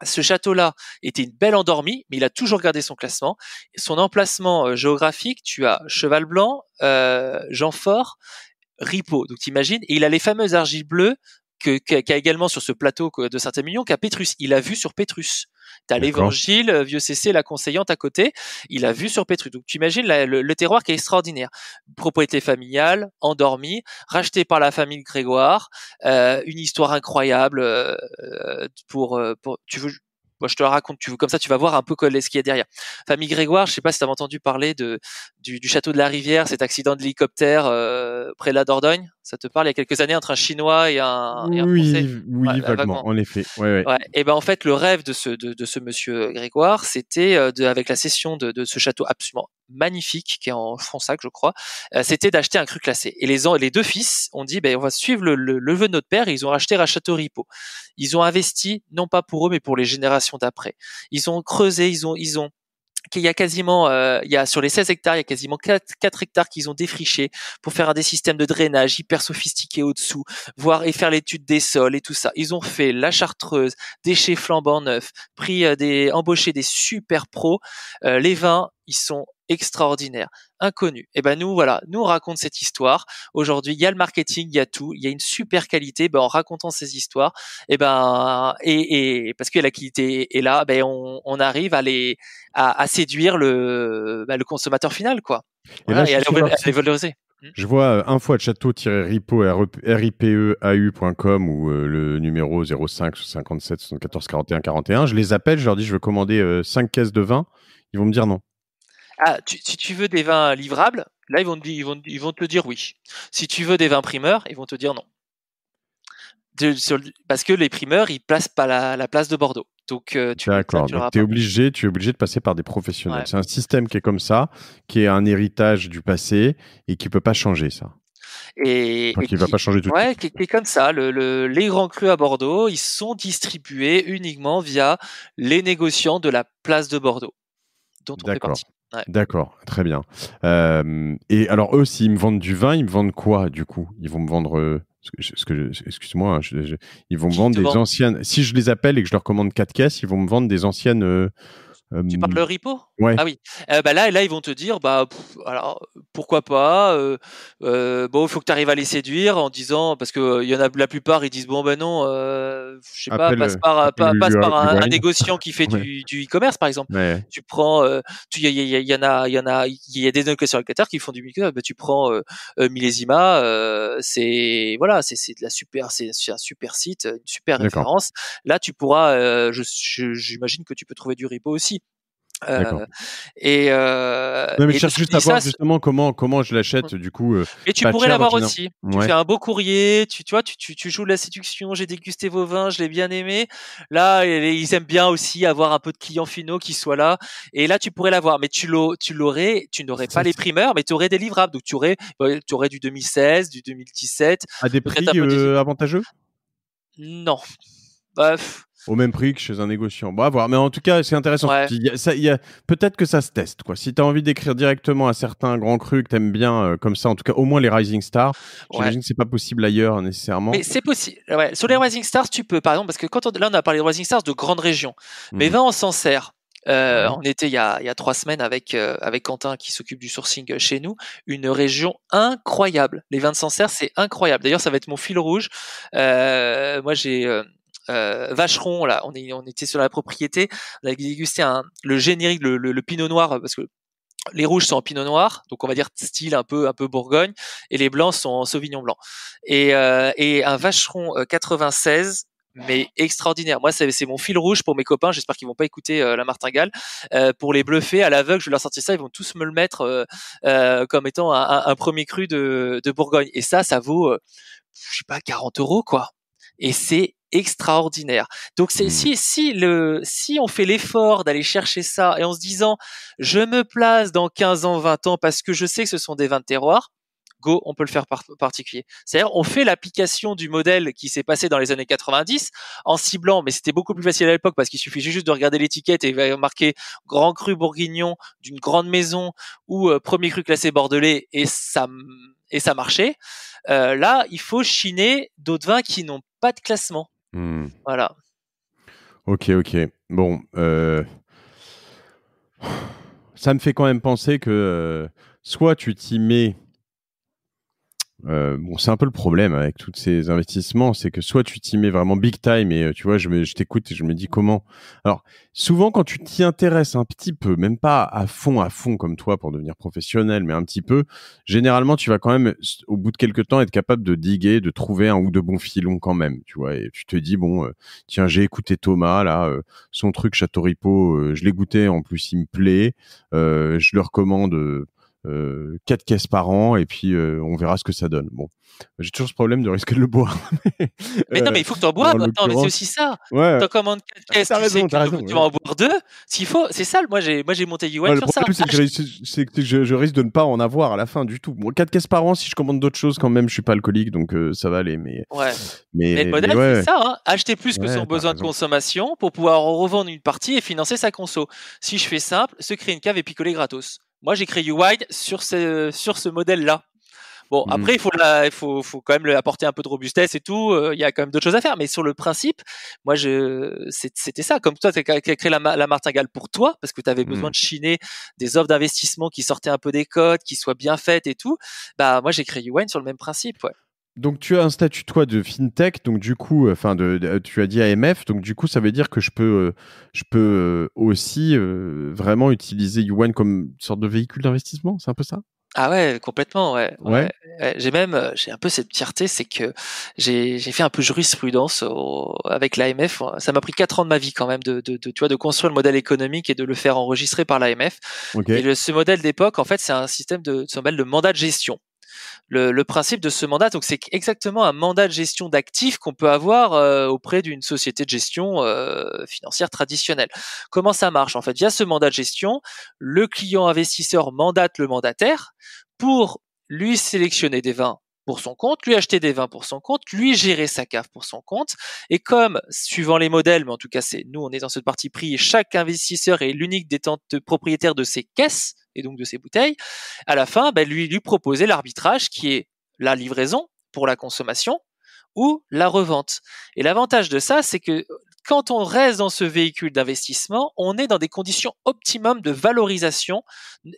Ce château-là était une belle endormie, mais il a toujours gardé son classement. Son emplacement géographique, tu as Cheval Blanc, Jeanfort, Ripaud. Donc t'imagines, et il a les fameuses argiles bleues qu'a également sur ce plateau de Saint-Émilion qu'a Pétrus. Il a vu sur Pétrus. T'as l'Évangile, Vieux Cessé, la Conseillante à côté. Il a vu sur Pétrus. Donc tu imagines le terroir qui est extraordinaire. Propriété familiale, endormie, racheté par la famille Grégoire, une histoire incroyable tu veux. Moi, je te la raconte, comme ça, tu vas voir un peu ce qu'il y a derrière. Famille Grégoire, je sais pas si tu as entendu parler du château de la Rivière, cet accident d'hélicoptère près de la Dordogne. Ça te parle il y a quelques années entre un Chinois et un Français? Oui, vaguement, en effet. Ouais. Et en fait, le rêve de ce monsieur Grégoire, c'était avec la cession de ce château absolument magnifique qui est en Fronsac, je crois, c'était d'acheter un cru classé. Et les deux fils ont dit, on va suivre le vœu de notre père. Et ils ont racheté un château Ripaud. Ils ont investi, non pas pour eux, mais pour les générations d'après. Ils ont creusé, il y a quasiment, sur les 16 hectares, il y a quasiment 4 hectares qu'ils ont défrichés pour faire des systèmes de drainage hyper sophistiqués au-dessous, et faire l'étude des sols et tout ça. Ils ont fait la chartreuse, déchets flambant neufs, embauché des super pros. Les vins, ils sont extraordinaires, inconnus. Et nous on raconte cette histoire. Aujourd'hui, il y a le marketing, il y a tout, il y a une super qualité. En racontant ces histoires, et parce que la qualité est là, on arrive à séduire le consommateur final, quoi. Voilà, et à les valoriser. Je vois info à château-ripaud ripeau.com ou le numéro 05 57 74 41 41. Je les appelle, je leur dis je veux commander 5 caisses de vin. Ils vont me dire non. Ah, si tu veux des vins livrables, là ils vont te dire oui. Si tu veux des vins primeurs, ils vont te dire non. Parce que les primeurs, ils placent pas la place de Bordeaux. Donc d'accord. Donc tu es obligé de passer par des professionnels. Ouais. C'est un système qui est comme ça, qui est un héritage du passé et qui peut pas changer ça. et qui va pas changer tout de suite. qui est comme ça. Les grands crus à Bordeaux, ils sont distribués uniquement via les négociants de la place de Bordeaux, dont on fait D'accord. partie. Ouais. D'accord, très bien. Et alors eux, s'ils me vendent du vin, ils me vendent quoi du coup? Ils vont me vendre, excuse-moi, hein, ils vont me Qui vendre te des vend? anciennes. Si je les appelle et que je leur commande 4 caisses, ils vont me vendre des anciennes. Tu parles de Ripo? Ouais. Ah oui. Là, ils vont te dire, alors pourquoi pas. Bon, il faut que tu arrives à les séduire en disant, parce que il y en a la plupart, ils disent bon ben non, je sais pas, Appelle, passe par du un wine. négociant qui fait Ouais. du e-commerce par exemple. Ouais. Tu prends, il y a des négociants locataires qui font du e-commerce. Tu prends Millésima, c'est voilà, c'est de la super, c'est un super site, une super D'accord. référence. Là, tu pourras, j'imagine que tu peux trouver du Ripo aussi. D'accord. Euh, et Non, mais je et cherche donc, je juste dis à ça. voir justement comment je l'achète du coup, Mais tu pas pourrais cher l'avoir général. aussi. Tu Ouais. fais un beau courrier, tu vois, tu joues de la séduction. J'ai dégusté vos vins, je l'ai bien aimé. Là, ils aiment bien aussi avoir un peu de clients finaux qui soient là. Et là, tu pourrais l'avoir, mais tu n'aurais Ça, pas les primeurs, mais tu aurais des livrables. Donc tu aurais du 2016, du 2017, à des peut-être un prix peu des. avantageux? Non. Bref. Au même prix que chez un négociant. Bon, à voir. Mais en tout cas, c'est intéressant. Ouais. Peut-être que ça se teste, quoi. Si tu as envie d'écrire directement à certains grands crus que tu aimes bien, comme ça, en tout cas, au moins les Rising Stars, Ouais. j'imagine que c'est pas possible ailleurs nécessairement. Mais c'est possible. Ouais. Sur les Rising Stars, tu peux, par exemple, parce que là, on a parlé de Rising Stars de grandes régions. Mais Mhm. va en Sancerre. Ouais. On était il y a 3 semaines avec Quentin qui s'occupe du sourcing chez nous. Une région incroyable. Les vins de Sancerre, c'est incroyable. D'ailleurs, ça va être mon fil rouge. Moi, j'ai Vacheron, là, on était sur la propriété. On a dégusté le générique, le Pinot Noir, parce que les rouges sont en pinot noir, donc on va dire style un peu Bourgogne, et les blancs sont en sauvignon blanc. Et un Vacheron 96, mais extraordinaire. Moi, c'est mon fil rouge pour mes copains. J'espère qu'ils vont pas écouter la martingale. Pour les bluffer à l'aveugle, je vais leur sortir ça. Ils vont tous me le mettre comme étant un premier cru de Bourgogne. Et ça vaut, je sais pas, 40 € quoi. Et c'est extraordinaire. Donc Mhm. si on fait l'effort d'aller chercher ça et en se disant je me place dans 15 ans, 20 ans parce que je sais que ce sont des vins de terroir, go, on peut le faire particulier. C'est-à-dire, on fait l'application du modèle qui s'est passé dans les années 90 en ciblant, mais c'était beaucoup plus facile à l'époque parce qu'il suffisait juste de regarder l'étiquette et marquer grand cru bourguignon d'une grande maison ou premier cru classé bordelais et ça marchait. Là, il faut chiner d'autres vins qui n'ont pas de classement. Mhm. Voilà. Ok, ok. Bon, ça me fait quand même penser que soit tu t'y mets. Bon, c'est un peu le problème avec tous ces investissements, c'est que soit tu t'y mets vraiment big time et tu vois, je t'écoute et je me dis comment. Alors, souvent quand tu t'y intéresses un petit peu, même pas à fond comme toi pour devenir professionnel, mais un petit peu, généralement tu vas quand même, au bout de quelques temps, être capable de diguer, de trouver un ou deux bons filons quand même, tu vois. Et tu te dis bon, tiens, j'ai écouté Thomas là, son truc Château Ripaud, je l'ai goûté, en plus il me plaît, je le recommande. 4 caisses par an et puis on verra ce que ça donne. Bon, j'ai toujours ce problème de risquer de le boire. Mais non, mais il faut que tu en boives En maintenant, mais c'est l'occurrence, aussi ça. ouais, T'en commandes 4 caisses, t'as tu sais raison, que t'as raison. tu vas en boire 2. S'il faut, c'est ça. Moi, j'ai monté Ouais, Yuan le sur ça. problème, c'est que je risque de ne pas en avoir à la fin du tout. Moi, 4 caisses par an, si je commande d'autres choses, quand même, je suis pas alcoolique, donc ça va aller. Ouais. Mais le Mais modèle, c'est ouais, ça, hein. Acheter plus que son ouais, t'as besoin de raison. consommation pour pouvoir en revendre une partie et financer sa conso. Si je fais simple, se créer une cave et picoler gratos. Moi, j'ai créé U-Wide sur ce modèle-là. Bon, Mm. après, faut quand même apporter un peu de robustesse et tout. Il y a quand même d'autres choses à faire. Mais sur le principe, moi, c'était ça. Comme toi, tu as créé la martingale pour toi, parce que tu avais besoin Mm. de chiner des offres d'investissement qui sortaient un peu des codes, qui soient bien faites et tout. Bah, moi, j'ai créé Uwine sur le même principe, ouais. Donc, tu as un statut, toi, de fintech, donc du coup, enfin, tu as dit AMF, donc du coup, ça veut dire que je peux aussi vraiment utiliser Yuan comme une sorte de véhicule d'investissement, c'est un peu ça? Ah ouais, complètement, ouais, Ouais. ouais. J'ai un peu cette fierté, c'est que j'ai fait un peu jurisprudence avec l'AMF. Ça m'a pris 4 ans de ma vie quand même tu vois, de construire le modèle économique et de le faire enregistrer par l'AMF. Ok. Et ce modèle d'époque, en fait, c'est un système ça s'appelle le mandat de gestion. Le principe de ce mandat, donc c'est exactement un mandat de gestion d'actifs qu'on peut avoir auprès d'une société de gestion financière traditionnelle. Comment ça marche? En fait, via ce mandat de gestion, le client investisseur mandate le mandataire pour lui sélectionner des vins pour son compte, lui acheter des vins pour son compte, lui gérer sa cave pour son compte. Et comme, suivant les modèles, mais en tout cas, nous, on est dans cette partie prix, chaque investisseur est l'unique propriétaire de ses caisses et donc de ses bouteilles, à la fin, lui proposer l'arbitrage qui est la livraison pour la consommation ou la revente. Et l'avantage de ça, c'est que quand on reste dans ce véhicule d'investissement, on est dans des conditions optimum de valorisation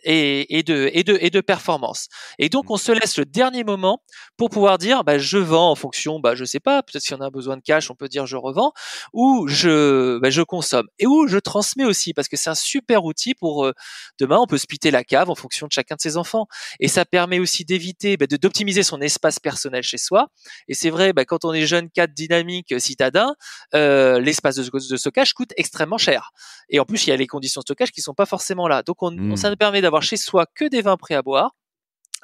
et de performance. Et donc, on se laisse le dernier moment pour pouvoir dire, je vends en fonction, je sais pas, peut-être si on a besoin de cash, on peut dire je revends, ou je consomme, et où je transmets aussi, parce que c'est un super outil pour demain, on peut splitter la cave en fonction de chacun de ses enfants. Et ça permet aussi d'éviter, d'optimiser son espace personnel chez soi. Et c'est vrai, quand on est jeune, cadre, dynamique, citadin, l'espace de stockage coûte extrêmement cher. Et en plus, il y a les conditions de stockage qui sont pas forcément là. Donc, ça nous permet d'avoir chez soi que des vins prêts à boire.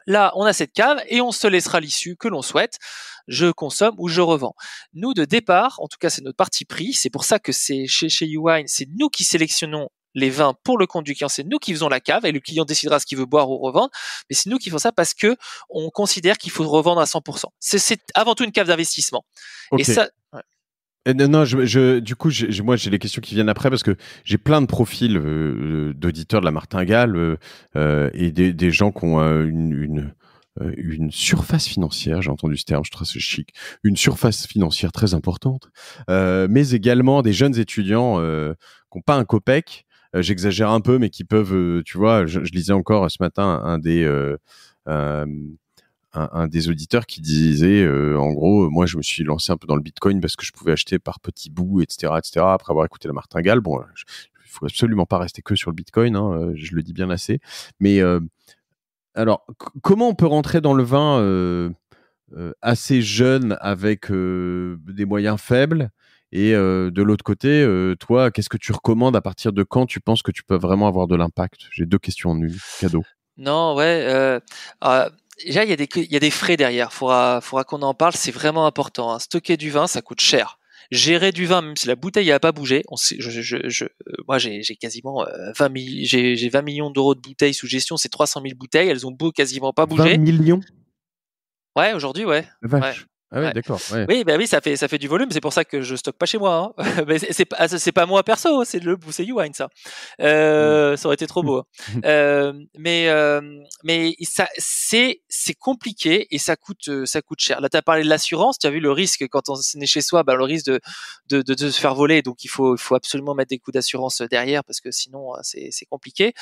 Là, on a cette cave et on se laissera l'issue que l'on souhaite. Je consomme ou je revends. Nous, de départ, en tout cas, c'est notre parti pris. C'est pour ça que c'est chez YouWine, c'est nous qui sélectionnons les vins pour le compte du client, c'est nous qui faisons la cave et le client décidera ce qu'il veut boire ou revendre. Mais c'est nous qui faisons ça parce que on considère qu'il faut revendre à 100%. C'est avant tout une cave d'investissement. Okay. Et ça. Ouais. Non, du coup, moi, j'ai les questions qui viennent après parce que j'ai plein de profils d'auditeurs de la Martingale et des gens qui ont une surface financière, j'ai entendu ce terme, je trouve ça chic, une surface financière très importante, mais également des jeunes étudiants qui n'ont pas un copec, j'exagère un peu, mais qui peuvent, tu vois, je lisais encore ce matin un des auditeurs qui disait, en gros, moi, je me suis lancé un peu dans le Bitcoin parce que je pouvais acheter par petits bouts, etc., après avoir écouté la Martingale. Bon, il faut absolument pas rester que sur le Bitcoin, hein, je le dis bien assez. Mais alors, comment on peut rentrer dans le vin assez jeune avec des moyens faibles? Et de l'autre côté, toi, qu'est-ce que tu recommandes? À partir de quand tu penses que tu peux vraiment avoir de l'impact? J'ai 2 questions en une. Cadeau. Non, ouais. Déjà, il y a des frais derrière. Faudra qu'on en parle. C'est vraiment important. Hein. Stocker du vin, ça coûte cher. Gérer du vin, même si la bouteille n'a pas bougé. Moi, j'ai quasiment 20 millions d'euros de bouteilles sous gestion. C'est 300 000 bouteilles. Elles ont quasiment pas bougé. 20 millions? Ouais, aujourd'hui, ouais. Vache. Ouais. Ah ouais, d'accord. Ouais. Oui, ça fait du volume. C'est pour ça que je stocke pas chez moi. Hein. Mais c'est pas moi perso. C'est YouWine ça. Ça aurait été trop beau. Mais ça c'est compliqué et ça coûte cher. Là, t'as parlé de l'assurance. Tu as vu le risque quand on est chez soi, le risque de se faire voler. Donc il faut absolument mettre des coûts d'assurance derrière parce que sinon c'est compliqué.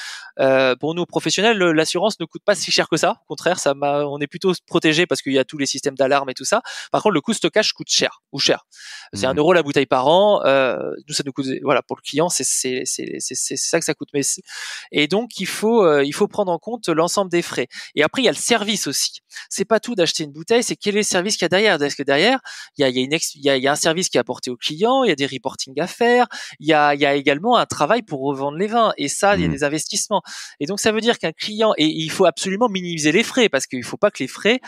Pour nous professionnels, l'assurance ne coûte pas si cher que ça. Au contraire, on est plutôt protégé parce qu'il y a tous les systèmes d'alarme et tout ça. Par contre, le coût de stockage coûte cher. C'est 1 euro la bouteille par an. Nous, ça nous coûte, voilà, pour le client, c'est ça que ça coûte. Et donc, il faut prendre en compte l'ensemble des frais. Et après, il y a le service aussi. C'est pas tout d'acheter une bouteille, c'est quel est le service qu'il y a derrière. Parce que derrière, il y a un service qui est apporté au client, il y a des reporting à faire, il y a également un travail pour revendre les vins. Et ça, il y a des investissements. Et donc, ça veut dire qu'un client, et il faut absolument minimiser les frais parce qu'il faut pas que les frais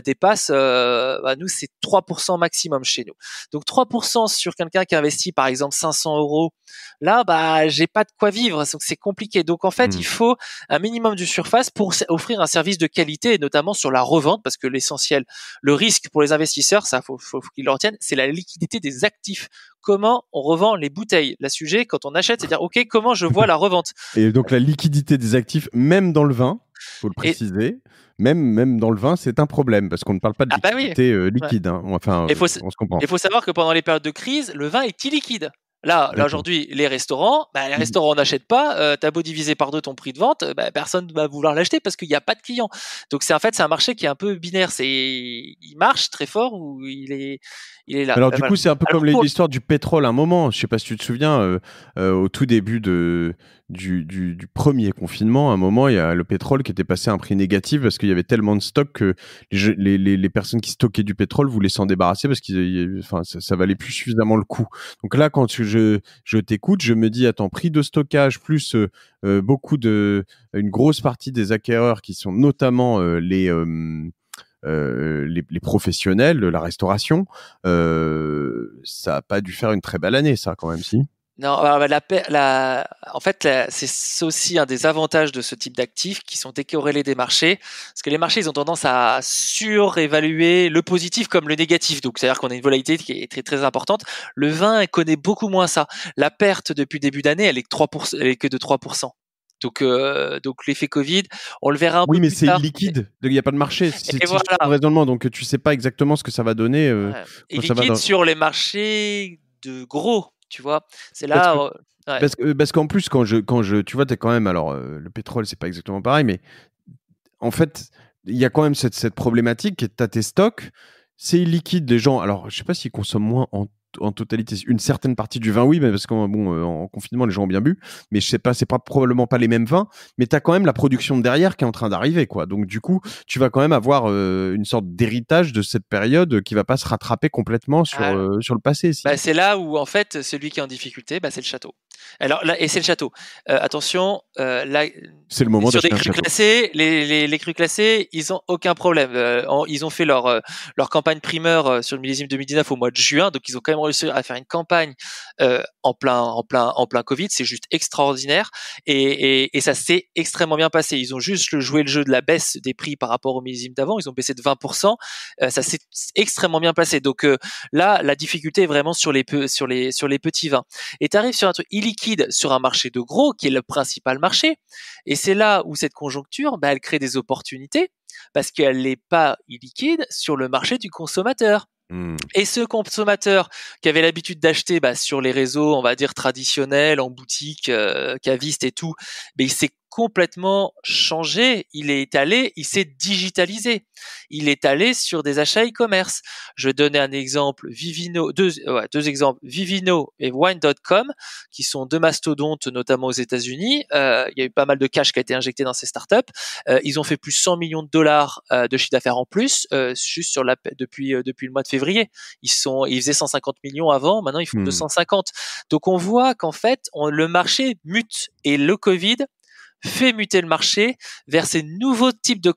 dépassent, nous, c'est 3% maximum chez nous. Donc 3% sur quelqu'un qui investit par exemple 500 euros, là, j'ai pas de quoi vivre, donc c'est compliqué. Donc en fait, il faut un minimum de surface pour offrir un service de qualité, et notamment sur la revente, parce que l'essentiel, le risque pour les investisseurs, ça faut qu'ils le retiennent, c'est la liquidité des actifs. Comment on revend les bouteilles? Le sujet, quand on achète, c'est dire, OK, comment je vois la revente? Et donc la liquidité des actifs, même dans le vin, faut le préciser. Même dans le vin, c'est un problème parce qu'on ne parle pas de liquidité liquide. Hein. Enfin, on se comprend. Il faut savoir que pendant les périodes de crise, le vin est illiquide. Là aujourd'hui, les restaurants n'achètent pas. T'as beau diviser par 2 ton prix de vente, personne ne va vouloir l'acheter parce qu'il n'y a pas de clients. Donc c'est un marché qui est un peu binaire. Il marche très fort ou il est là. Alors du coup, c'est un peu comme l'histoire du pétrole. À un moment, je sais pas si tu te souviens, au tout début du premier confinement, à un moment, il y a le pétrole qui était passé à un prix négatif parce qu'il y avait tellement de stock que les personnes qui stockaient du pétrole voulaient s'en débarrasser parce que ça valait plus suffisamment le coup. Donc là, quand je t'écoute, je me dis, attends, prix de stockage plus une grosse partie des acquéreurs qui sont notamment les professionnels de la restauration, ça a pas dû faire une très belle année, ça, quand même, si. Non, alors, en fait, c'est aussi un des avantages de ce type d'actifs qui sont décorrélés des marchés, parce que les marchés, ils ont tendance à surévaluer le positif comme le négatif. Donc, c'est-à-dire qu'on a une volatilité qui est très très importante. Le vin, elle connaît beaucoup moins ça. La perte depuis le début d'année, elle est que 3%, elle est que de 3%. Donc l'effet Covid, on le verra un Oui, peu mais plus c'est tard. illiquide. Il n'y a pas de marché. Et Si je te voilà. raisonnement, donc tu sais pas exactement ce que ça va donner Ouais. Et quand ça va liquide dans. sur les marchés de gros, tu vois. C'est Parce là, que ouais. parce qu'en plus quand je tu vois, t'es quand même alors le pétrole c'est pas exactement pareil, mais en fait il y a quand même cette problématique. T'as tes stocks, c'est illiquide. Les gens, alors je sais pas s'ils consomment moins en totalité. Une certaine partie du vin, oui, mais parce qu'en bon, en confinement, les gens ont bien bu. Mais je sais pas, c'est pas probablement pas les mêmes vins. Mais tu as quand même la production de derrière qui est en train d'arriver, quoi. Donc du coup, tu vas quand même avoir une sorte d'héritage de cette période qui va pas se rattraper complètement Ah, sur le passé. bah, Si c'est là où en fait celui qui est en difficulté, bah, c'est le château. Alors là, et c'est le château. Attention, là, c'est le moment sur des d'acheter un crus château. classés, les crus classés, ils ont aucun problème. Ils ont fait leur campagne primeur sur le millésime 2019 au mois de juin, donc ils ont quand même réussi à faire une campagne en plein Covid. C'est juste extraordinaire et ça s'est extrêmement bien passé. Ils ont juste joué le jeu de la baisse des prix par rapport au millésime d'avant. Ils ont baissé de 20%. Ça s'est extrêmement bien passé. Donc là, la difficulté est vraiment sur les petits vins. Et tu arrives sur un truc illiquide sur un marché de gros qui est le principal marché. Et c'est là où cette conjoncture, bah, elle crée des opportunités parce qu'elle n'est pas illiquide sur le marché du consommateur. Hmm. Et ce consommateur qui avait l'habitude d'acheter sur les réseaux, on va dire traditionnels, en boutique, caviste et tout, mais il s'est complètement changé. Il s'est digitalisé. Il est allé sur des achats e-commerce. Je vais donner un exemple, deux exemples, Vivino et Wine.com, qui sont deux mastodontes, notamment aux États-Unis. Il y a eu pas mal de cash qui a été injecté dans ces startups. Ils ont fait plus 100 millions de dollars de chiffre d'affaires en plus, juste depuis le mois de février. Ils faisaient 150 millions avant, maintenant ils font 250. Donc on voit qu'en fait, le marché mute et le Covid fait muter le marché vers ces nouveaux types de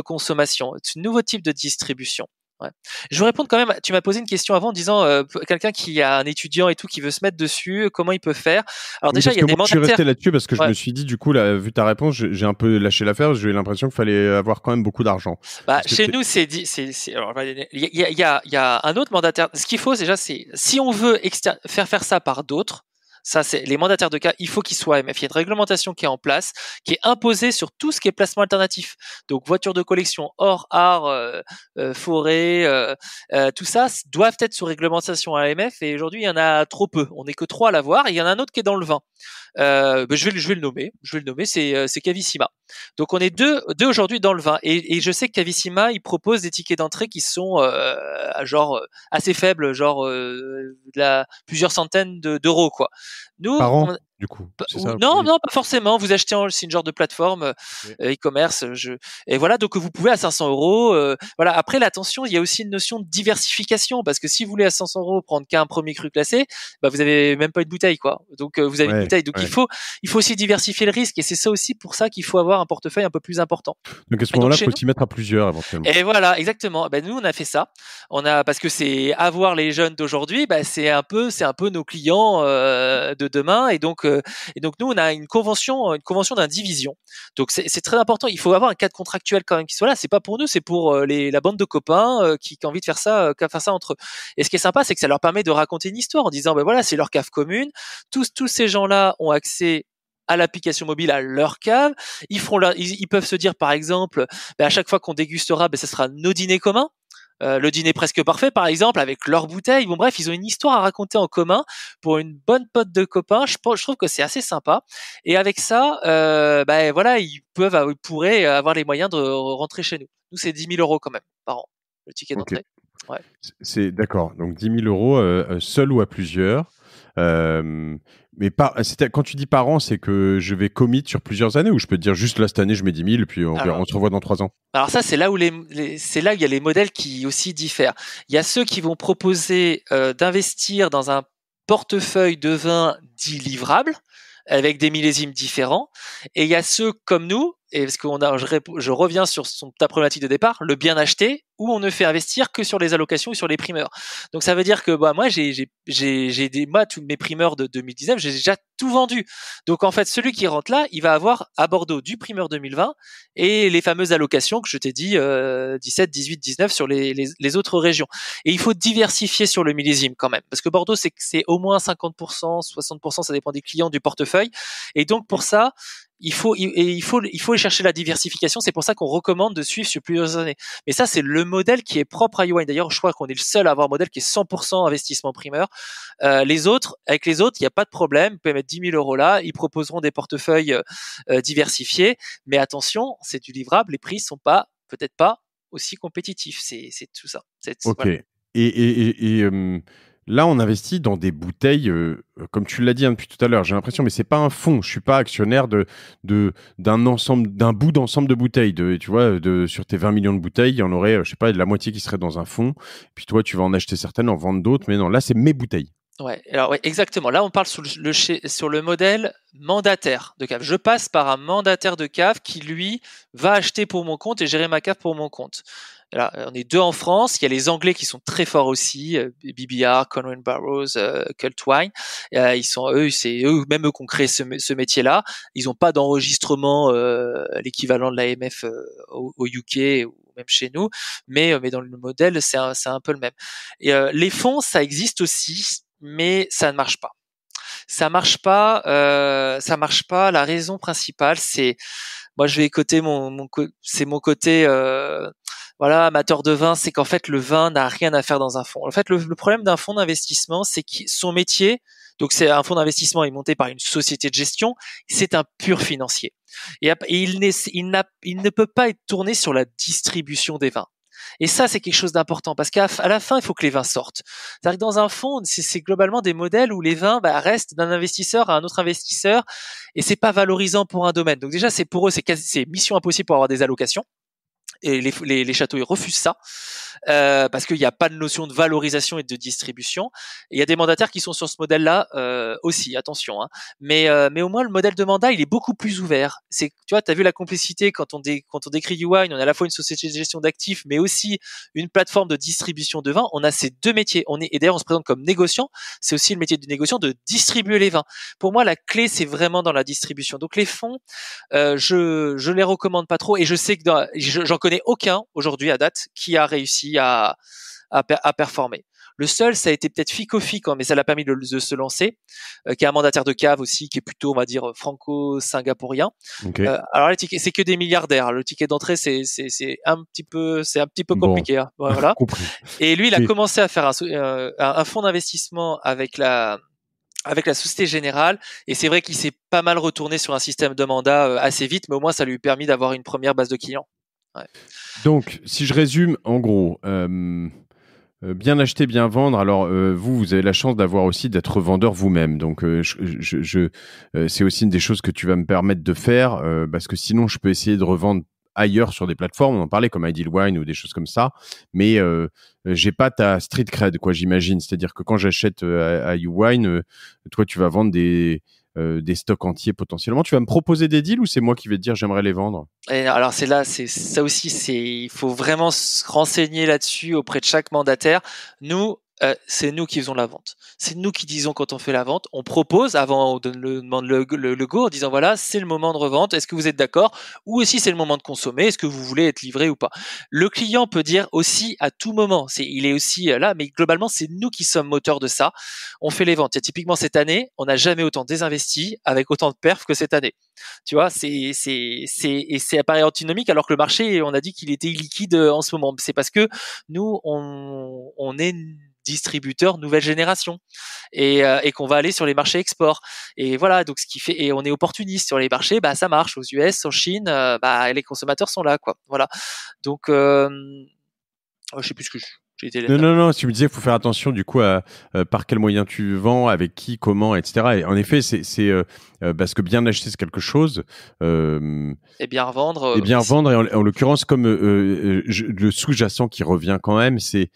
consommation, ce nouveau type de distribution. Ouais. Je vous réponds quand même. Tu m'as posé une question avant en disant quelqu'un qui a un étudiant et tout qui veut se mettre dessus, comment il peut faire. Alors Oui, déjà, parce il y a que des moi, je suis resté mandataires. là-dessus parce que je Ouais. me suis dit, du coup, là, vu ta réponse, j'ai un peu lâché l'affaire. J'ai eu l'impression qu'il fallait avoir quand même beaucoup d'argent. Bah, Parce que chez nous, alors, il y a un autre mandataire. Ce qu'il faut déjà, c'est si on veut faire ça par d'autres. Ça, c'est les mandataires de cas. Il faut qu'ils soient AMF. Il y a une réglementation qui est en place, qui est imposée sur tout ce qui est placement alternatif. Donc, voitures de collection, or, art, forêt, tout ça doivent être sous réglementation AMF. Et aujourd'hui, il y en a trop peu. On n'est que trois à l'avoir. Et il y en a un autre qui est dans le vin. Je vais le nommer. C'est Cavissima. Donc on est deux aujourd'hui dans le vin et je sais que Cavissima il propose des tickets d'entrée qui sont assez faibles, plusieurs centaines d'euros quoi. Nous, par an, du coup, c'est ça. non, Oui. non, pas forcément. Vous achetez c'est une genre de plateforme Ok. e-commerce. Et voilà, donc vous pouvez à 500 euros. Voilà. Après, l'attention, il y a aussi une notion de diversification parce que si vous voulez à 500 euros prendre qu'un premier cru classé, bah vous avez même pas une bouteille, quoi. Donc vous avez une Ouais, bouteille. Donc ouais. il faut aussi diversifier le risque et c'est ça aussi pour ça qu'il faut avoir un portefeuille un peu plus important. Donc à ce Et donc moment-là, il chez faut nous, s'y mettre à plusieurs éventuellement. et voilà, exactement. Ben nous, on a fait ça. Parce que c'est avoir les jeunes d'aujourd'hui, c'est un peu nos clients de demain. Et donc nous, on a une convention d'indivision. Donc c'est très important. Il faut avoir un cadre contractuel quand même qui soit là. C'est pas pour nous, c'est pour la bande de copains qui ont envie de faire ça entre eux. Et ce qui est sympa, c'est que ça leur permet de raconter une histoire en disant, ben voilà, c'est leur cave commune. Tous ces gens-là ont accès à l'application mobile, à leur cave. Ils peuvent se dire, par exemple, à chaque fois qu'on dégustera, ce sera nos dîners communs. Le dîner presque parfait, par exemple, avec leurs bouteilles. Bon, bref, ils ont une histoire à raconter en commun pour une bonne pote de copains. Je trouve que c'est assez sympa. Et avec ça, voilà, ils pourraient avoir les moyens de rentrer chez nous. Nous, c'est 10 000 euros quand même par an, le ticket Ok. d'entrée. Ouais. C'est d'accord. Donc 10 000 euros, seul ou à plusieurs. Mais quand tu dis par an, c'est que je vais commit sur plusieurs années ou je peux te dire juste là cette année je mets 10 000 et puis on se revoit dans 3 ans. Alors ça, c'est là où c'est là où il y a les modèles qui aussi diffèrent. Il y a ceux qui vont proposer d'investir dans un portefeuille de vins dits livrables avec des millésimes différents, et il y a ceux comme nous et parce je reviens sur ta problématique de départ, le bien acheté, où on ne fait investir que sur les allocations ou sur les primeurs. Donc ça veut dire que moi tous mes primeurs de 2019, j'ai déjà tout vendu. Donc en fait, celui qui rentre là, il va avoir à Bordeaux du primeur 2020 et les fameuses allocations que je t'ai dit 17, 18, 19 sur les autres régions. Et il faut diversifier sur le millésime quand même, parce que Bordeaux c'est au moins 50%, 60%, ça dépend des clients, du portefeuille. Et donc pour ça, il faut aller chercher la diversification. C'est pour ça qu'on recommande de suivre sur plusieurs années. Mais ça, c'est le modèle qui est propre à YouWine. D'ailleurs, je crois qu'on est le seul à avoir un modèle qui est 100% investissement primeur. Avec les autres, il n'y a pas de problème. Vous pouvez mettre 10 000 euros là. Ils proposeront des portefeuilles diversifiés. Mais attention, c'est du livrable. Les prix sont peut-être pas aussi compétitifs. C'est tout ça. Ok. Voilà. Là, on investit dans des bouteilles, comme tu l'as dit depuis tout à l'heure, j'ai l'impression, mais c'est pas un fonds. Je suis pas actionnaire d'un bout d'ensemble de bouteilles. Tu vois, sur tes 20 millions de bouteilles, il y en aurait, je sais pas, de la moitié qui serait dans un fonds. Puis toi, tu vas en acheter certaines, en vendre d'autres. Mais non, là, c'est mes bouteilles. Ouais, alors ouais, exactement. Là, on parle sur le modèle mandataire de cave. Je passe par un mandataire de cave qui, lui, va acheter pour mon compte et gérer ma cave pour mon compte. Là, on est deux en France. Il y a les Anglais qui sont très forts aussi, BBR, Conway Barrows, Cult Wine. C'est eux, même eux, qui ont créé ce métier-là. Ils n'ont pas d'enregistrement l'équivalent de l'AMF au UK ou même chez nous, mais dans le modèle, c'est un peu le même. Et les fonds, ça existe aussi, mais ça ne marche pas. Ça marche pas. La raison principale, c'est moi, je vais coter c'est mon côté amateur de vin, c'est qu'en fait le vin n'a rien à faire dans un fonds. En fait, le problème d'un fonds d'investissement, c'est que son métier, donc c'est un fonds d'investissement est monté par une société de gestion, c'est un pur financier. Et il ne peut pas être tourné sur la distribution des vins. Et ça, c'est quelque chose d'important parce qu'à la fin, il faut que les vins sortent. C'est-à-dire que dans un fonds, c'est globalement des modèles où les vins restent d'un investisseur à un autre investisseur et c'est pas valorisant pour un domaine. Donc déjà, pour eux, c'est mission impossible pour avoir des allocations. Et les châteaux, ils refusent ça parce qu'il n'y a pas de notion de valorisation et de distribution. Et il y a des mandataires qui sont sur ce modèle-là aussi, attention. Hein. Mais au moins, le modèle de mandat, il est beaucoup plus ouvert. Tu vois, tu as vu la complicité quand on décrit YouWine, on a à la fois une société de gestion d'actifs, mais aussi une plateforme de distribution de vins. On a ces deux métiers. Et d'ailleurs, on se présente comme négociant. C'est aussi le métier du négociant de distribuer les vins. Pour moi, la clé, c'est vraiment dans la distribution. Donc les fonds, je les recommande pas trop et je sais que j'en connais aucun aujourd'hui à date qui a réussi à performer. Le seul, ça a été peut-être Ficofic, mais ça l'a permis de se lancer, qui est un mandataire de cave aussi, qui est plutôt, on va dire, franco-singapourien. Okay. Alors les tickets, c'est que des milliardaires. Le ticket d'entrée, c'est un petit peu compliqué. Hein. Voilà. Et lui, il a commencé à faire un fonds d'investissement avec la Société Générale, et c'est vrai qu'il s'est pas mal retourné sur un système de mandat assez vite, mais au moins ça lui a permis d'avoir une première base de clients. Ouais. Donc, si je résume, en gros, bien acheter, bien vendre. Alors, vous avez la chance d'être revendeur vous-même. Donc, c'est aussi une des choses que tu vas me permettre de faire, parce que sinon, je peux essayer de revendre ailleurs sur des plateformes. On en parlait comme Ideal Wine ou des choses comme ça. Mais j'ai pas ta street cred, quoi, j'imagine. C'est-à-dire que quand j'achète à YouWine, toi, tu vas vendre des stocks entiers potentiellement. Tu vas me proposer des deals ou c'est moi qui vais te dire j'aimerais les vendre? Et alors c'est ça aussi, il faut vraiment se renseigner là-dessus auprès de chaque mandataire. Nous, c'est nous qui faisons la vente. C'est nous qui disons quand on fait la vente. On propose avant, on demande le go en disant voilà, c'est le moment de revente. Est-ce que vous êtes d'accord? Ou aussi c'est le moment de consommer. Est-ce que vous voulez être livré ou pas? Le client peut dire aussi à tout moment. Il est aussi là, mais globalement c'est nous qui sommes moteurs de ça. On fait les ventes. Et typiquement cette année, on n'a jamais autant désinvesti avec autant de perfs que cette année. Tu vois, c'est appareil antinomique alors que le marché, on a dit qu'il était illiquide en ce moment. C'est parce que nous, on est distributeur nouvelle génération et qu'on va aller sur les marchés export et voilà, donc ce qui fait, et on est opportuniste sur les marchés, ça marche aux US, en Chine, les consommateurs sont là, quoi. Voilà, donc je sais plus ce que j'ai été là. Non, tu me disais qu'il faut faire attention du coup à par quel moyen tu vends, avec qui, comment, etc. Et en effet, c'est parce que bien acheter, c'est quelque chose. Et bien revendre. Et bien vendre, et en l'occurrence, comme le sous-jacent qui revient quand même, c'est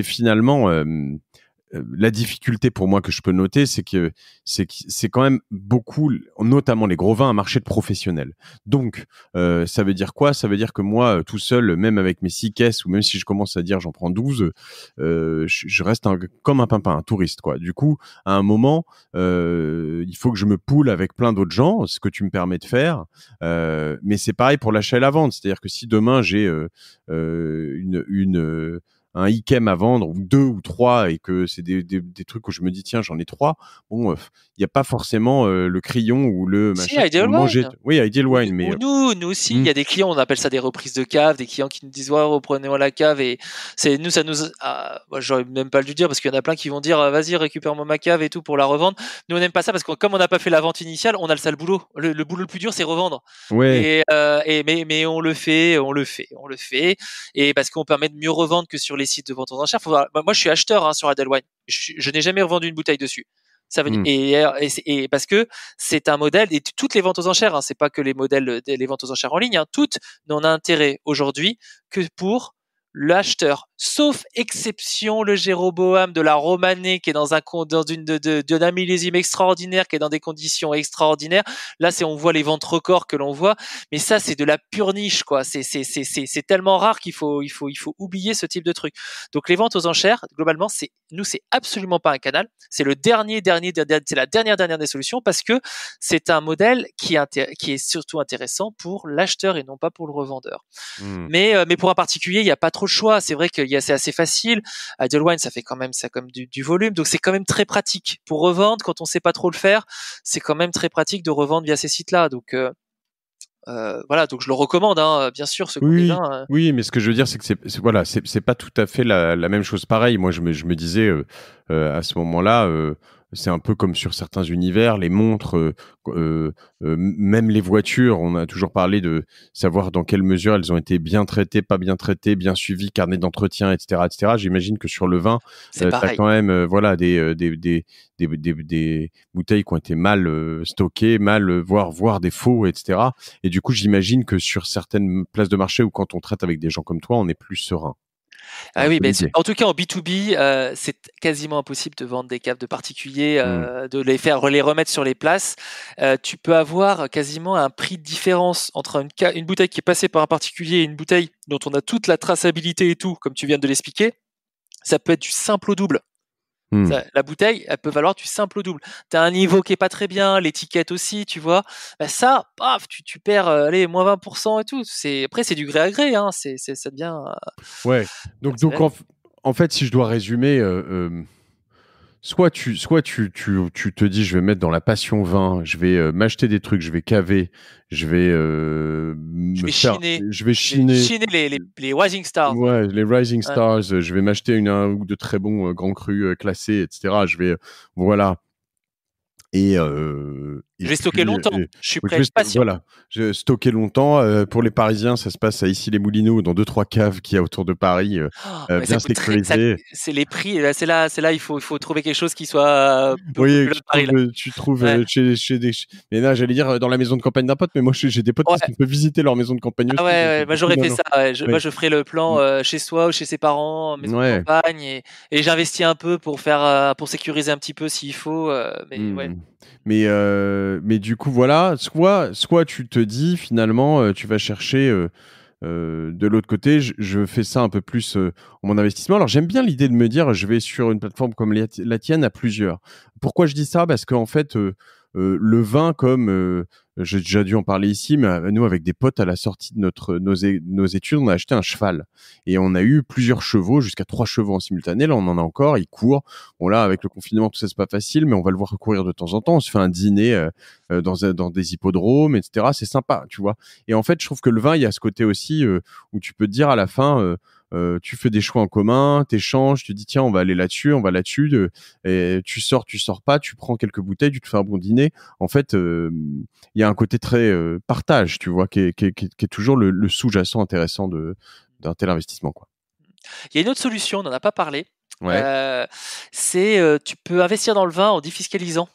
finalement la difficulté pour moi que je peux noter, c'est que c'est quand même beaucoup, notamment les gros vins, un marché de professionnels. Donc, ça veut dire quoi? Ça veut dire que moi, tout seul, même avec mes 6 caisses, ou même si je commence à dire j'en prends 12, je reste comme un pimpin, un touriste, quoi. Du coup, à un moment, il faut que je me poule avec plein d'autres gens, ce que tu me permets de faire. Mais c'est pareil pour l'achat et la vente. C'est-à-dire que si demain j'ai un Ikem à vendre, ou 2 ou 3, et que c'est des trucs où je me dis tiens, j'en ai 3, bon, il y a pas forcément le crayon ou le Si, machin qui Ideal vont manger. Wine. Oui, Ideal Wine, mais Ou nous aussi, il hmm, y a des clients, on appelle ça des reprises de cave, des clients qui nous disent ouais, reprenez-moi la cave, et c'est nous, ça nous, moi, j'aurais même pas dû dire parce qu'il y en a plein qui vont dire vas-y, récupère-moi ma cave et tout pour la revendre. Nous, on n'aime pas ça parce que comme on n'a pas fait la vente initiale, on a le sale boulot. Le boulot le plus dur, c'est revendre. ouais, Mais on le fait, et parce qu'on permet de mieux revendre que sur les sites de vente aux enchères. Moi, je suis acheteur sur Adelwine. Je n'ai jamais revendu une bouteille dessus. Ça veut dire, hmm, et parce que c'est un modèle, et toutes les ventes aux enchères, c'est pas que les modèles, les ventes aux enchères en ligne, toutes n'ont intérêt aujourd'hui que pour l'acheteur, sauf exception le Jéroboam de la Romanée qui est dans d'un millésime extraordinaire, qui est dans des conditions extraordinaires. Là, on voit les ventes records que l'on voit, mais ça, c'est de la pure niche, quoi. C'est tellement rare qu'il faut oublier ce type de truc. Donc, les ventes aux enchères, globalement, c'est absolument pas un canal. C'est c'est la dernière des solutions parce que c'est un modèle qui est surtout intéressant pour l'acheteur et non pas pour le revendeur. hmm. Mais pour un particulier, il n'y a pas trop de choix. C'est vrai c'est assez facile. Idlewild, ça fait quand même du volume, donc c'est quand même très pratique pour revendre. Quand on sait pas trop le faire, c'est quand même très pratique de revendre via ces sites-là. Donc voilà, donc je le recommande, bien sûr, ce qu'on est Oui, là. oui, mais ce que je veux dire, c'est que voilà, c'est pas tout à fait la même chose. Pareil, moi, je me disais à ce moment-là, c'est un peu comme sur certains univers, les montres, même les voitures. On a toujours parlé de savoir dans quelle mesure elles ont été bien traitées, pas bien traitées, bien suivies, carnet d'entretien, etc., etc. J'imagine que sur le vin, C'est tu as pareil. quand même, voilà, des bouteilles qui ont été mal stockées, mal, voire des faux, etc. Et du coup, j'imagine que sur certaines places de marché ou quand on traite avec des gens comme toi, on est plus serein. C'est Ah un oui, peu mais l'idée. en tout cas en B2B, c'est quasiment impossible de vendre des caves de particuliers, Mmh. de les remettre sur les places. Tu peux avoir quasiment un prix de différence entre une bouteille qui est passée par un particulier et une bouteille dont on a toute la traçabilité et tout, comme tu viens de l'expliquer. Ça peut être du simple au double. Mmh. La bouteille, elle peut valoir du simple au double. Tu as un niveau qui est pas très bien, l'étiquette aussi, tu vois. Bah ça, paf, tu perds, allez, moins 20% et tout. Après, c'est du gré à gré, ça devient, Ouais. Donc, c'est donc la vie. en fait, si je dois résumer, soit tu te dis, je vais mettre dans la passion vin, je vais m'acheter des trucs, je vais caver, je vais Je me vais faire, chiner, je vais je vais chiner. chiner les Rising Stars. Ouais, les Rising Ouais. Stars, je vais m'acheter un ou deux très bons grands crus classés, etc. Je vais, voilà. Et Je vais stocker puis, longtemps. Je suis donc prêt à être patient. voilà, je stocker longtemps. Pour les Parisiens, ça se passe à Issy-les-Moulineaux, dans 2-3 caves qu'il y a autour de Paris, Oh, mais ça bien coûte sécurisées. c'est les prix. Là, c'est là, il faut trouver quelque chose qui soit peu Oui, que populaire de Paris, là. tu trouves Ouais. chez des. Mais là, j'allais dire dans la maison de campagne d'un pote, mais moi j'ai des potes Ouais. qui peuvent visiter leur maison de campagne Ah aussi. ouais, Donc, ouais, moi du coup, j'aurais non, fait non. ça. Ouais. Moi Mais, je ferais le plan chez soi ou chez ses parents, en maison de ouais. campagne, et j'investis un peu pour sécuriser un petit peu s'il faut. Mais ouais. Mm. Mais du coup, voilà, soit tu te dis finalement, tu vas chercher de l'autre côté, je fais ça un peu plus mon investissement. Alors j'aime bien l'idée de me dire, je vais sur une plateforme comme la tienne à plusieurs. Pourquoi je dis ça? Parce qu'en fait, le vin, comme j'ai déjà dû en parler ici, mais nous, avec des potes, à la sortie de nos études, on a acheté un cheval. Et on a eu plusieurs chevaux, jusqu'à 3 chevaux en simultané. Là, on en a encore, il court. Bon, là, avec le confinement, tout ça, c'est pas facile, mais on va le voir courir de temps en temps. On se fait un dîner dans des hippodromes, etc. C'est sympa, tu vois. Et en fait, je trouve que le vin, il y a ce côté aussi où tu peux te dire à la fin, tu fais des choix en commun, t'échanges, tu dis tiens, on va aller là-dessus, on va là-dessus, et tu sors pas, tu prends quelques bouteilles, tu te fais un bon dîner. En fait, il y a un côté très partage, tu vois, qui est toujours le sous-jacent intéressant d'un tel investissement, quoi. Il y a une autre solution, on n'en a pas parlé. Ouais. Euh, tu peux investir dans le vin en défiscalisant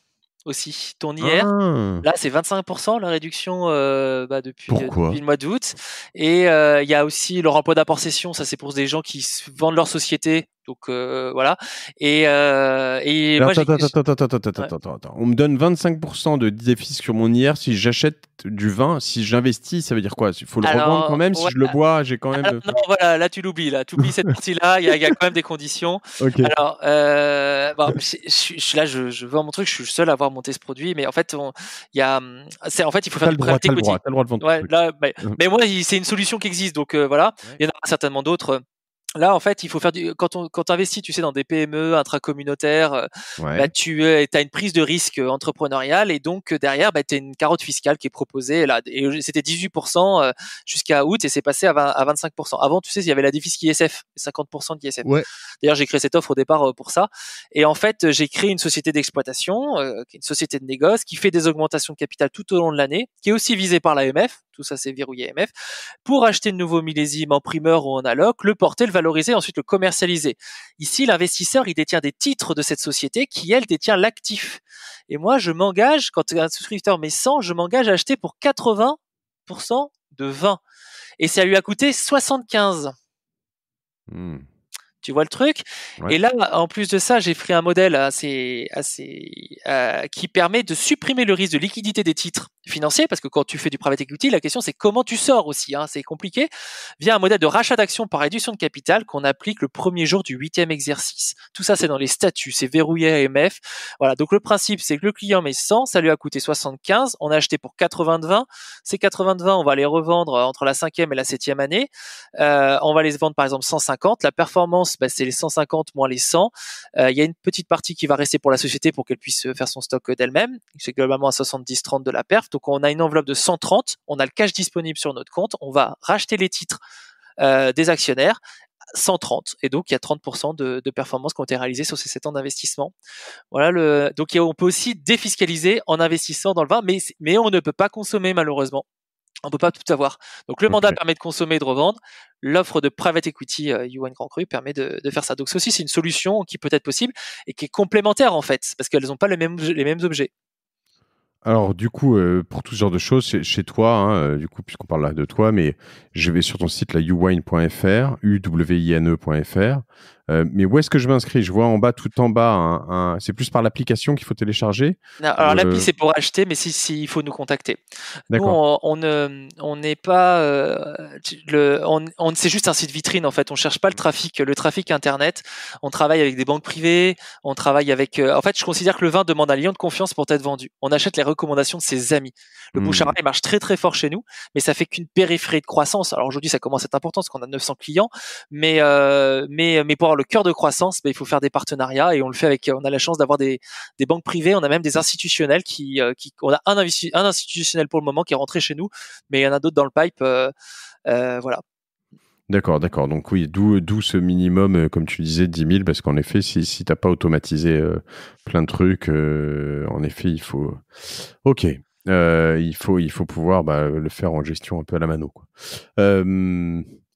aussi ton IR. Ah, Là, c'est 25% la réduction depuis pourquoi? le mois d'août. Et il y a aussi le remploi d'apport cession. Ça, c'est pour des gens qui vendent leur société. Donc voilà. Et Alors, moi j'ai ouais. attends. On me donne 25% de déficit sur mon IR si j'achète du vin. Si j'investis, ça veut dire quoi? Il faut le revendre quand Alors même. Si ouais. je le bois, j'ai quand même. Non, voilà, là tu l'oublies, là tu oublies cette partie-là. Il y a quand même des conditions. Ok. Alors, bon, là, je vends mon truc. Je suis le seul à avoir monté ce produit, mais en fait, en fait, il faut faire T'as du le droit, private t'as le equity. droit, t'as le droit de vendre ton Ouais, truc. là, Hum. mais moi, c'est une solution qui existe, donc voilà. Ouais. Il y en aura certainement d'autres. Là, en fait, il faut faire quand tu investis, tu sais, dans des PME intracommunautaires, bah, Ouais. tu as une prise de risque entrepreneuriale et donc derrière, bah, tu as une carotte fiscale qui est proposée là. Et c'était 18% jusqu'à août et c'est passé à 25%. Avant, tu sais, il y avait la défisque ISF, 50% d'ISF. Ouais. D'ailleurs, j'ai créé cette offre au départ pour ça. Et en fait, j'ai créé une société d'exploitation, qui est une société de négoce, qui fait des augmentations de capital tout au long de l'année, qui est aussi visée par l'AMF. Tout ça, c'est verrouillé AMF pour acheter de nouveaux millésimes en primeur ou en alloc, le porter, le valoriser, ensuite le commercialiser. Ici, l'investisseur, il détient des titres de cette société qui, elle, détient l'actif. Et moi, je m'engage, quand un souscripteur met 100, je m'engage à acheter pour 80% de 20. Et ça lui a coûté 75. Hmm. Tu vois le truc? Ouais. Et là, en plus de ça, j'ai pris un modèle qui permet de supprimer le risque de liquidité des titres financiers, parce que quand tu fais du private equity, la question c'est comment tu sors aussi, hein, c'est compliqué, via un modèle de rachat d'actions par réduction de capital qu'on applique le premier jour du 8e exercice. Tout ça, c'est dans les statuts, c'est verrouillé AMF. Voilà, donc le principe, c'est que le client met 100, ça lui a coûté 75, on a acheté pour 80 de 20. Ces 80 de 20, on va les revendre entre la 5e et la 7e année. On va les vendre par exemple 150. La performance, bah, c'est les 150 moins les 100. Il y a une petite partie qui va rester pour la société pour qu'elle puisse faire son stock d'elle-même. C'est globalement à 70-30 de la perf. Donc on a une enveloppe de 130. On a le cash disponible sur notre compte. On va racheter les titres des actionnaires. 130 et donc il y a 30% de performances qui ont été réalisées sur ces 7 ans d'investissement. Voilà donc on peut aussi défiscaliser en investissant dans le vin, mais on ne peut pas consommer malheureusement. On peut pas tout avoir. Donc le mandat Ok. permet de consommer et de revendre. L'offre de private equity Yuan Grand Cru permet de faire ça. Donc ça aussi c'est une solution qui peut être possible et qui est complémentaire en fait parce qu'elles n'ont pas les mêmes objets. Alors, du coup, pour tout ce genre de choses, chez toi, hein, du coup, puisqu'on parle là de toi, mais je vais sur ton site, là, uwine.fr, uwine.fr. Mais où est-ce que je m'inscris? Je vois en bas, tout en bas, c'est plus par l'application qu'il faut télécharger. Alors l'appli c'est pour acheter, mais si il faut nous contacter. Nous D'accord. on n'est pas c'est juste un site vitrine en fait. On cherche pas le trafic internet. On travaille avec des banques privées. On travaille avec. En fait, je considère que le vin demande un lien de confiance pour être vendu. On achète les recommandations de ses amis. Le bouche à oreille marche très très fort chez nous, mais ça fait qu'une périphérie de croissance. Alors aujourd'hui, ça commence à être important parce qu'on a 900 clients, mais pour avoir le cœur de croissance, il faut faire des partenariats et on le fait avec. On a la chance d'avoir des banques privées, on a même des institutionnels on a un institutionnel pour le moment qui est rentré chez nous, mais il y en a d'autres dans le pipe, voilà. D'accord. Donc oui, d'où ce minimum, comme tu disais, 10 000, parce qu'en effet, si t'as pas automatisé plein de trucs, en effet, il faut... Ok. Il faut pouvoir le faire en gestion un peu à la mano, quoi.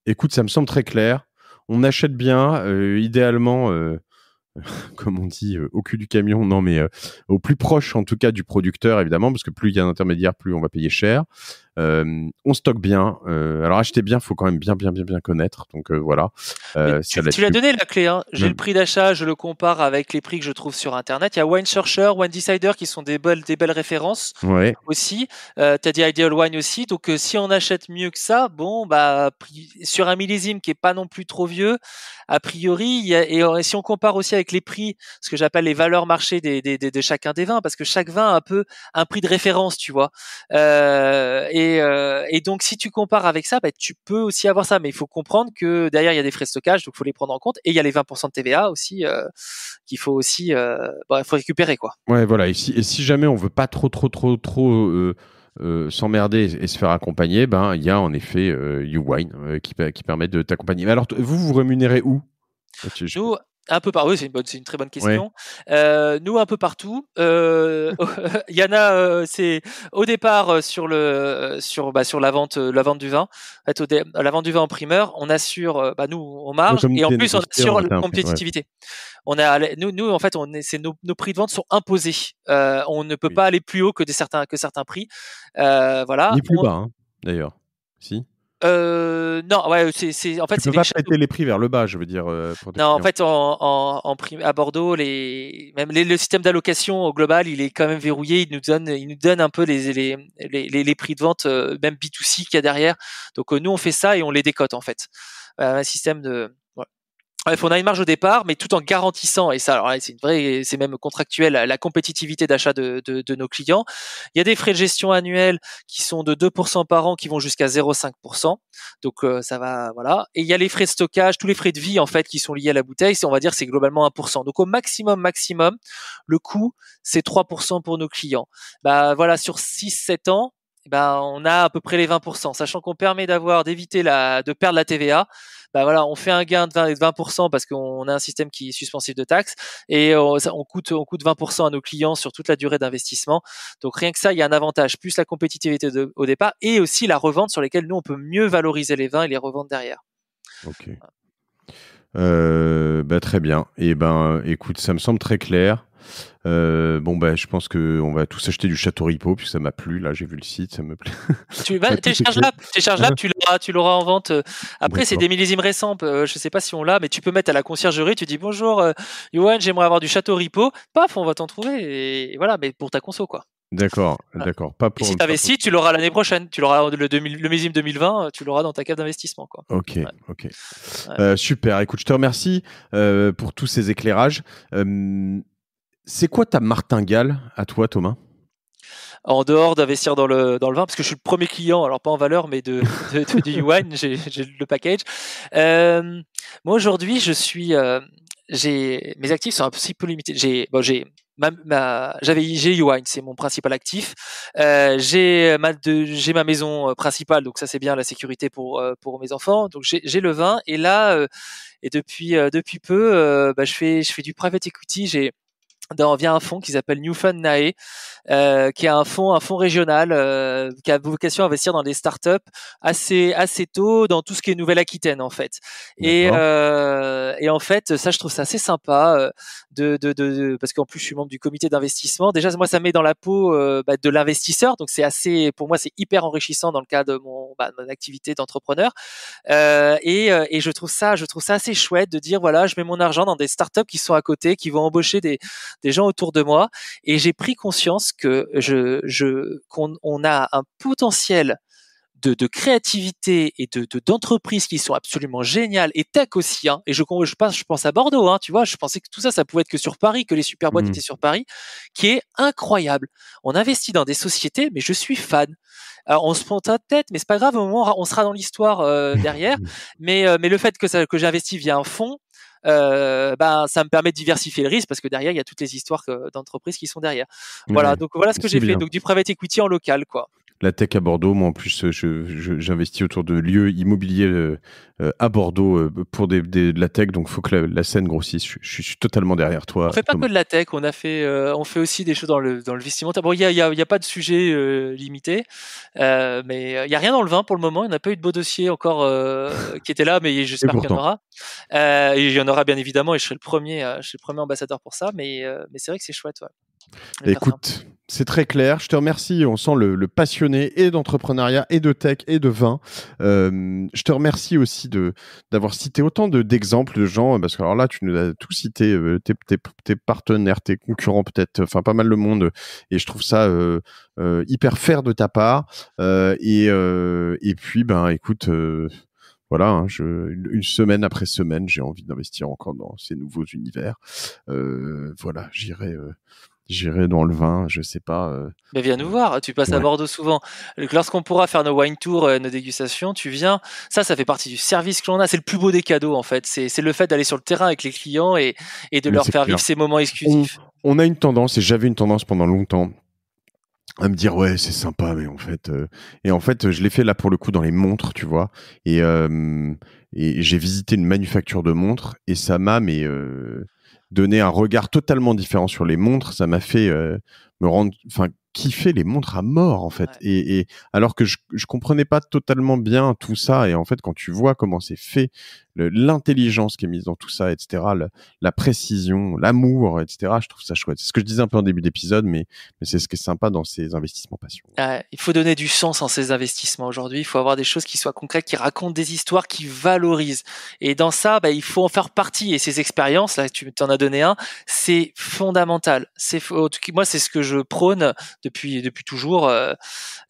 Écoute, ça me semble très clair. On achète bien, idéalement, comme on dit, au cul du camion, non, mais au plus proche, en tout cas, du producteur, évidemment, parce que plus il y a d'intermédiaires, plus on va payer cher. On stocke bien. Alors, acheter bien, il faut quand même bien connaître. Donc, voilà. Tu l'as donné la clé, hein. J'ai le prix d'achat, je le compare avec les prix que je trouve sur Internet. Il y a Wine Searcher, Wine Decider qui sont des belles références Ouais. aussi. T'as dit Ideal Wine aussi. Donc, si on achète mieux que ça, bon, bah, sur un millésime qui est pas non plus trop vieux, a priori, si on compare aussi avec les prix, ce que j'appelle les valeurs marché de chacun des vins, parce que chaque vin a un peu un prix de référence, tu vois. Et donc, si tu compares avec ça, bah, tu peux aussi avoir ça, mais il faut comprendre que derrière il y a des frais de stockage, donc faut les prendre en compte, et il y a les 20% de TVA aussi qu'il faut aussi, faut récupérer quoi. Ouais, voilà. Et si jamais on veut pas trop s'emmerder et se faire accompagner, il y a en effet Uwine qui permet de t'accompagner. Mais alors, vous rémunérez où? Nous, un peu partout, oui, c'est une très bonne Ouais. question. Nous, un peu partout. Il y en a, c'est au départ sur la vente du vin. En fait, la vente du vin en primeur, on assure, nous, on marge et en plus on assure la compétitivité. On a, nous, en fait, nos prix de vente sont imposés. On ne peut pas aller plus haut que certains prix. Voilà. Ni plus bas, hein, d'ailleurs. Si. Non, ouais, en fait, Tu c'est peux des pas châteaux. péter les prix vers le bas, je veux dire, pour tes Non, en clients. fait, à Bordeaux, même le système d'allocation au global, il est quand même verrouillé. Il nous donne un peu les prix de vente, même B2C qu'il y a derrière. Donc, nous, on fait ça et on les décote, en fait. Un système de, voilà. Bref, on a une marge au départ, mais tout en garantissant, et ça, alors là, c'est même contractuel, la compétitivité d'achat de nos clients. Il y a des frais de gestion annuels qui sont de 2% par an, qui vont jusqu'à 0,5%. Donc, ça va, voilà. Et il y a les frais de stockage, tous les frais de vie, en fait, qui sont liés à la bouteille. On va dire, c'est globalement 1%. Donc, au maximum, le coût, c'est 3% pour nos clients. Bah, voilà, sur 6-7 ans, bah, on a à peu près les 20%, sachant qu'on permet de perdre la TVA. Bah voilà, on fait un gain de 20% parce qu'on a un système qui est suspensif de taxes et on coûte 20% à nos clients sur toute la durée d'investissement. Donc rien que ça, il y a un avantage, plus la compétitivité au départ et aussi la revente sur lesquelles nous on peut mieux valoriser les vins et les revendre derrière. Ok. Bah, très bien. Et ben, écoute, ça me semble très clair. Bon, bah, je pense que on va tous acheter du Château Ripaud, puisque ça m'a plu. Là, j'ai vu le site, ça me plaît. Tu vas télécharge l'app, tu l'auras en vente. Après, c'est D'accord. des millésimes récents. Je sais pas si on l'a, mais tu peux mettre à la conciergerie. Tu dis bonjour, Johan, j'aimerais avoir du Château Ripaud. Paf, on va t'en trouver. Et voilà, mais pour ta conso, quoi. D'accord, Voilà. d'accord. Pas Et pour si le tu faire. investis, tu l'auras l'année prochaine. Tu l'auras le millésime 2020, tu l'auras dans ta cave d'investissement, quoi. Ok, Ouais, ok. ouais. Super. Écoute, je te remercie pour tous ces éclairages. C'est quoi ta martingale à toi, Thomas? En dehors d'investir dans le vin, parce que je suis le premier client, alors pas en valeur, mais du Yuan, j'ai le package. Euh, Moi aujourd'hui, mes actifs sont un petit peu limités. J'ai Yuan, c'est mon principal actif. J'ai ma maison principale, donc ça c'est bien la sécurité pour mes enfants. Donc j'ai le vin et là et depuis peu, je fais du private equity. Via un fonds qui s'appelle New Fund Nae, qui est un fonds régional qui a vocation à investir dans des startups assez tôt dans tout ce qui est Nouvelle-Aquitaine en fait. D'accord. Et en fait, ça je trouve ça assez sympa parce qu'en plus je suis membre du comité d'investissement. Déjà moi ça met dans la peau de l'investisseur, donc pour moi c'est hyper enrichissant dans le cadre de mon activité d'entrepreneur. Et je trouve ça assez chouette de dire voilà, je mets mon argent dans des startups qui sont à côté, qui vont embaucher des gens autour de moi, et j'ai pris conscience que qu'on a un potentiel de créativité et d'entreprises qui sont absolument géniales, et tech aussi, hein. Et je pense à Bordeaux, hein, tu vois, je pensais que tout ça, ça pouvait être que sur Paris, que les super boîtes Hmm. étaient sur Paris, qui est incroyable. On investit dans des sociétés, mais je suis fan. Alors, on se prend ta tête, mais c'est pas grave, au moment on sera dans l'histoire derrière. Mais le fait que j'ai investi via un fonds, ça me permet de diversifier le risque parce que derrière il y a toutes les histoires d'entreprises qui sont derrière. Voilà, Ouais, donc voilà ce que c'est j'ai fait. bien. Donc du private equity en local, quoi. La tech à Bordeaux, moi en plus, j'investis autour de lieux immobiliers à Bordeaux pour de la tech, donc il faut que la scène grossisse. Je suis totalement derrière On toi, fait pas que Thomas. de la tech, on fait aussi des choses dans le vestimentaire. Bon, il y a pas de sujet limité, mais il y a rien dans le vin pour le moment. Il n'y a pas eu de beau dossier encore qui était là, mais Et j'espère qu'il y en pourtant. aura. Et il y en aura bien évidemment, et je serai le premier ambassadeur pour ça. Mais c'est vrai que c'est chouette, ouais, de faire ça. Écoute, c'est très clair. Je te remercie. On sent le passionné et d'entrepreneuriat et de tech et de vin. Je te remercie aussi d'avoir cité autant d'exemples de gens, parce que alors là, tu nous as tout cité, tes partenaires, tes concurrents peut-être, enfin pas mal de monde. Et je trouve ça hyper fair de ta part. Et puis, ben, écoute. Voilà, hein, une semaine après semaine, j'ai envie d'investir encore dans ces nouveaux univers. Voilà, j'irai dans le vin, je sais pas. Mais viens nous voir, tu passes à Ouais. Bordeaux souvent. Lorsqu'on pourra faire nos wine tours, nos dégustations, tu viens. Ça fait partie du service que l'on a. C'est le plus beau des cadeaux, en fait. C'est le fait d'aller sur le terrain avec les clients et de Mais leur c'est faire clair. vivre ces moments On, exclusifs. on a une tendance, et j'avais une tendance pendant longtemps, à me dire ouais c'est sympa, mais en fait je l'ai fait là pour le coup dans les montres, tu vois, et j'ai visité une manufacture de montres et ça m'a donné un regard totalement différent sur les montres. Ça m'a fait me rendre, enfin kiffé les montres à mort en fait. Ouais. Et alors que je comprenais pas totalement bien tout ça, et en fait quand tu vois comment c'est fait, l'intelligence qui est mise dans tout ça, etc., la précision, l'amour, etc., je trouve ça chouette. C'est ce que je disais un peu en début d'épisode, mais c'est ce qui est sympa dans ces investissements passion. Il faut donner du sens en ces investissements aujourd'hui. Il faut avoir des choses qui soient concrètes, qui racontent des histoires, qui valorisent. Et dans ça, il faut en faire partie. Et ces expériences, là, tu t'en as donné un, c'est fondamental. Moi, c'est ce que je prône depuis toujours.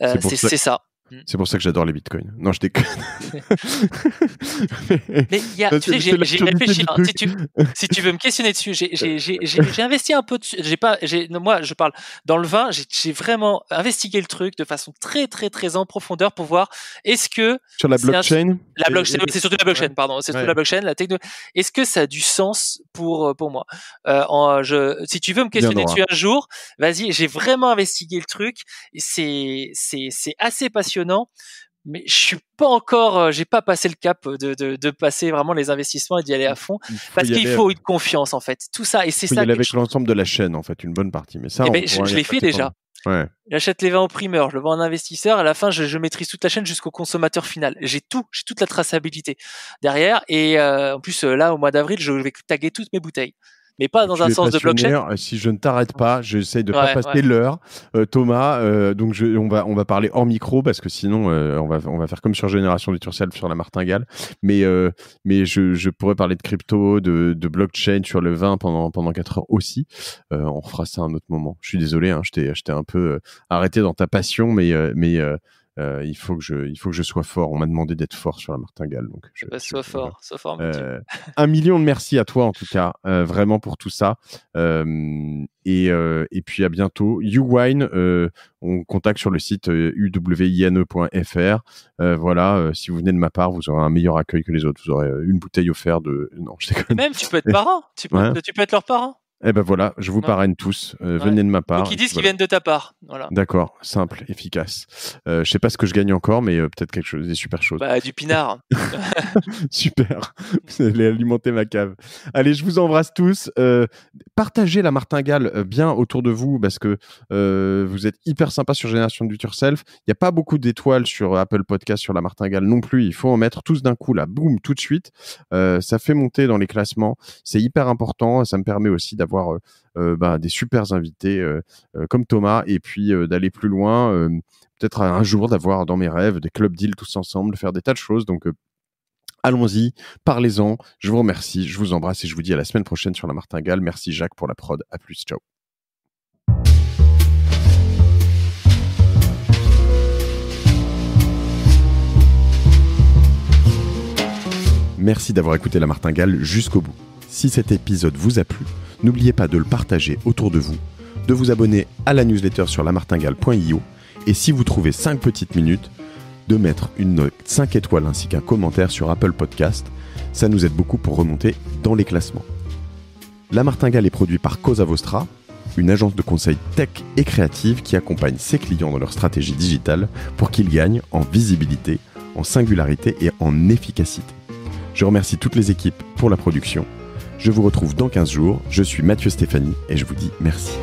C'est ça. C'est pour ça que j'adore les bitcoins. Non, je déconne. Mais tu sais, j'ai réfléchi. Si tu veux me questionner dessus, j'ai investi un peu dessus. Moi, je parle dans le vin. J'ai vraiment investigué le truc de façon très, très, très en profondeur pour voir est-ce que sur la blockchain. C'est surtout la blockchain, pardon. C'est surtout la blockchain, la techno. Est-ce que ça a du sens pour moi? Si tu veux me questionner dessus un jour, vas-y. J'ai vraiment investigué le truc. C'est assez passionnant. Mais je suis pas encore, j'ai pas passé le cap de passer vraiment les investissements et d'y aller à fond, parce qu'il faut une confiance en fait. Tout ça, et c'est ça. Il y aller avec l'ensemble de la chaîne en fait, une bonne partie. Mais ça, je l'ai fait déjà. Ouais. J'achète les vins au primeur, je le vends à un investisseur. À la fin, je maîtrise toute la chaîne jusqu'au consommateur final. J'ai toute la traçabilité derrière. Et en plus, là, au mois d'avril, je vais taguer toutes mes bouteilles. Mais pas dans un sens de blockchain. Si je ne t'arrête pas, j'essaye de pas passer l'heure, Thomas. Donc on va parler hors micro parce que sinon on va faire comme sur Génération du Turself sur la martingale. Mais je pourrais parler de crypto, de blockchain sur le vin pendant 4 heures aussi. On refera ça à un autre moment. Je suis désolé, hein, je t'ai un peu arrêté dans ta passion, mais il faut que je sois fort. On m'a demandé d'être fort sur la martingale, donc sois fort. 1 million de merci à toi en tout cas, vraiment pour tout ça. Et puis à bientôt. YouWine, on contacte sur le site uwine.fr. Voilà, si vous venez de ma part, vous aurez un meilleur accueil que les autres. Vous aurez une bouteille offerte de. Non, je déconne. Même tu peux être parrain. Tu peux être leur parrain. Eh ben voilà, je vous parraine tous. Venez de ma part. Ou qui disent qu'ils viennent de ta part. Voilà. D'accord, simple, efficace. Je sais pas ce que je gagne encore, mais peut-être quelque chose, des super choses. Du pinard. Super. Vous allez alimenter ma cave. Allez, je vous embrasse tous. Partagez la martingale bien autour de vous parce que vous êtes hyper sympa sur Génération du Turself. Il n'y a pas beaucoup d'étoiles sur Apple Podcast sur la martingale non plus. Il faut en mettre tous d'un coup là, boum, tout de suite. Ça fait monter dans les classements. C'est hyper important. Ça me permet aussi d'avoir des super invités comme Thomas et puis d'aller plus loin, peut-être un jour d'avoir dans mes rêves des club deals tous ensemble, de faire des tas de choses. Donc allons-y, parlez-en. Je vous remercie, je vous embrasse et je vous dis à la semaine prochaine sur la martingale. Merci Jacques pour la prod. À plus, ciao. Merci d'avoir écouté la martingale jusqu'au bout. Si cet épisode vous a plu, n'oubliez pas de le partager autour de vous, de vous abonner à la newsletter sur lamartingale.io et si vous trouvez 5 petites minutes, de mettre une note 5 étoiles ainsi qu'un commentaire sur Apple Podcast. Ça nous aide beaucoup pour remonter dans les classements. La martingale est produite par Cosa Vostra, une agence de conseil tech et créative qui accompagne ses clients dans leur stratégie digitale pour qu'ils gagnent en visibilité, en singularité et en efficacité. Je remercie toutes les équipes pour la production. Je vous retrouve dans 15 jours. Je suis Mathieu Stéphanie et je vous dis merci.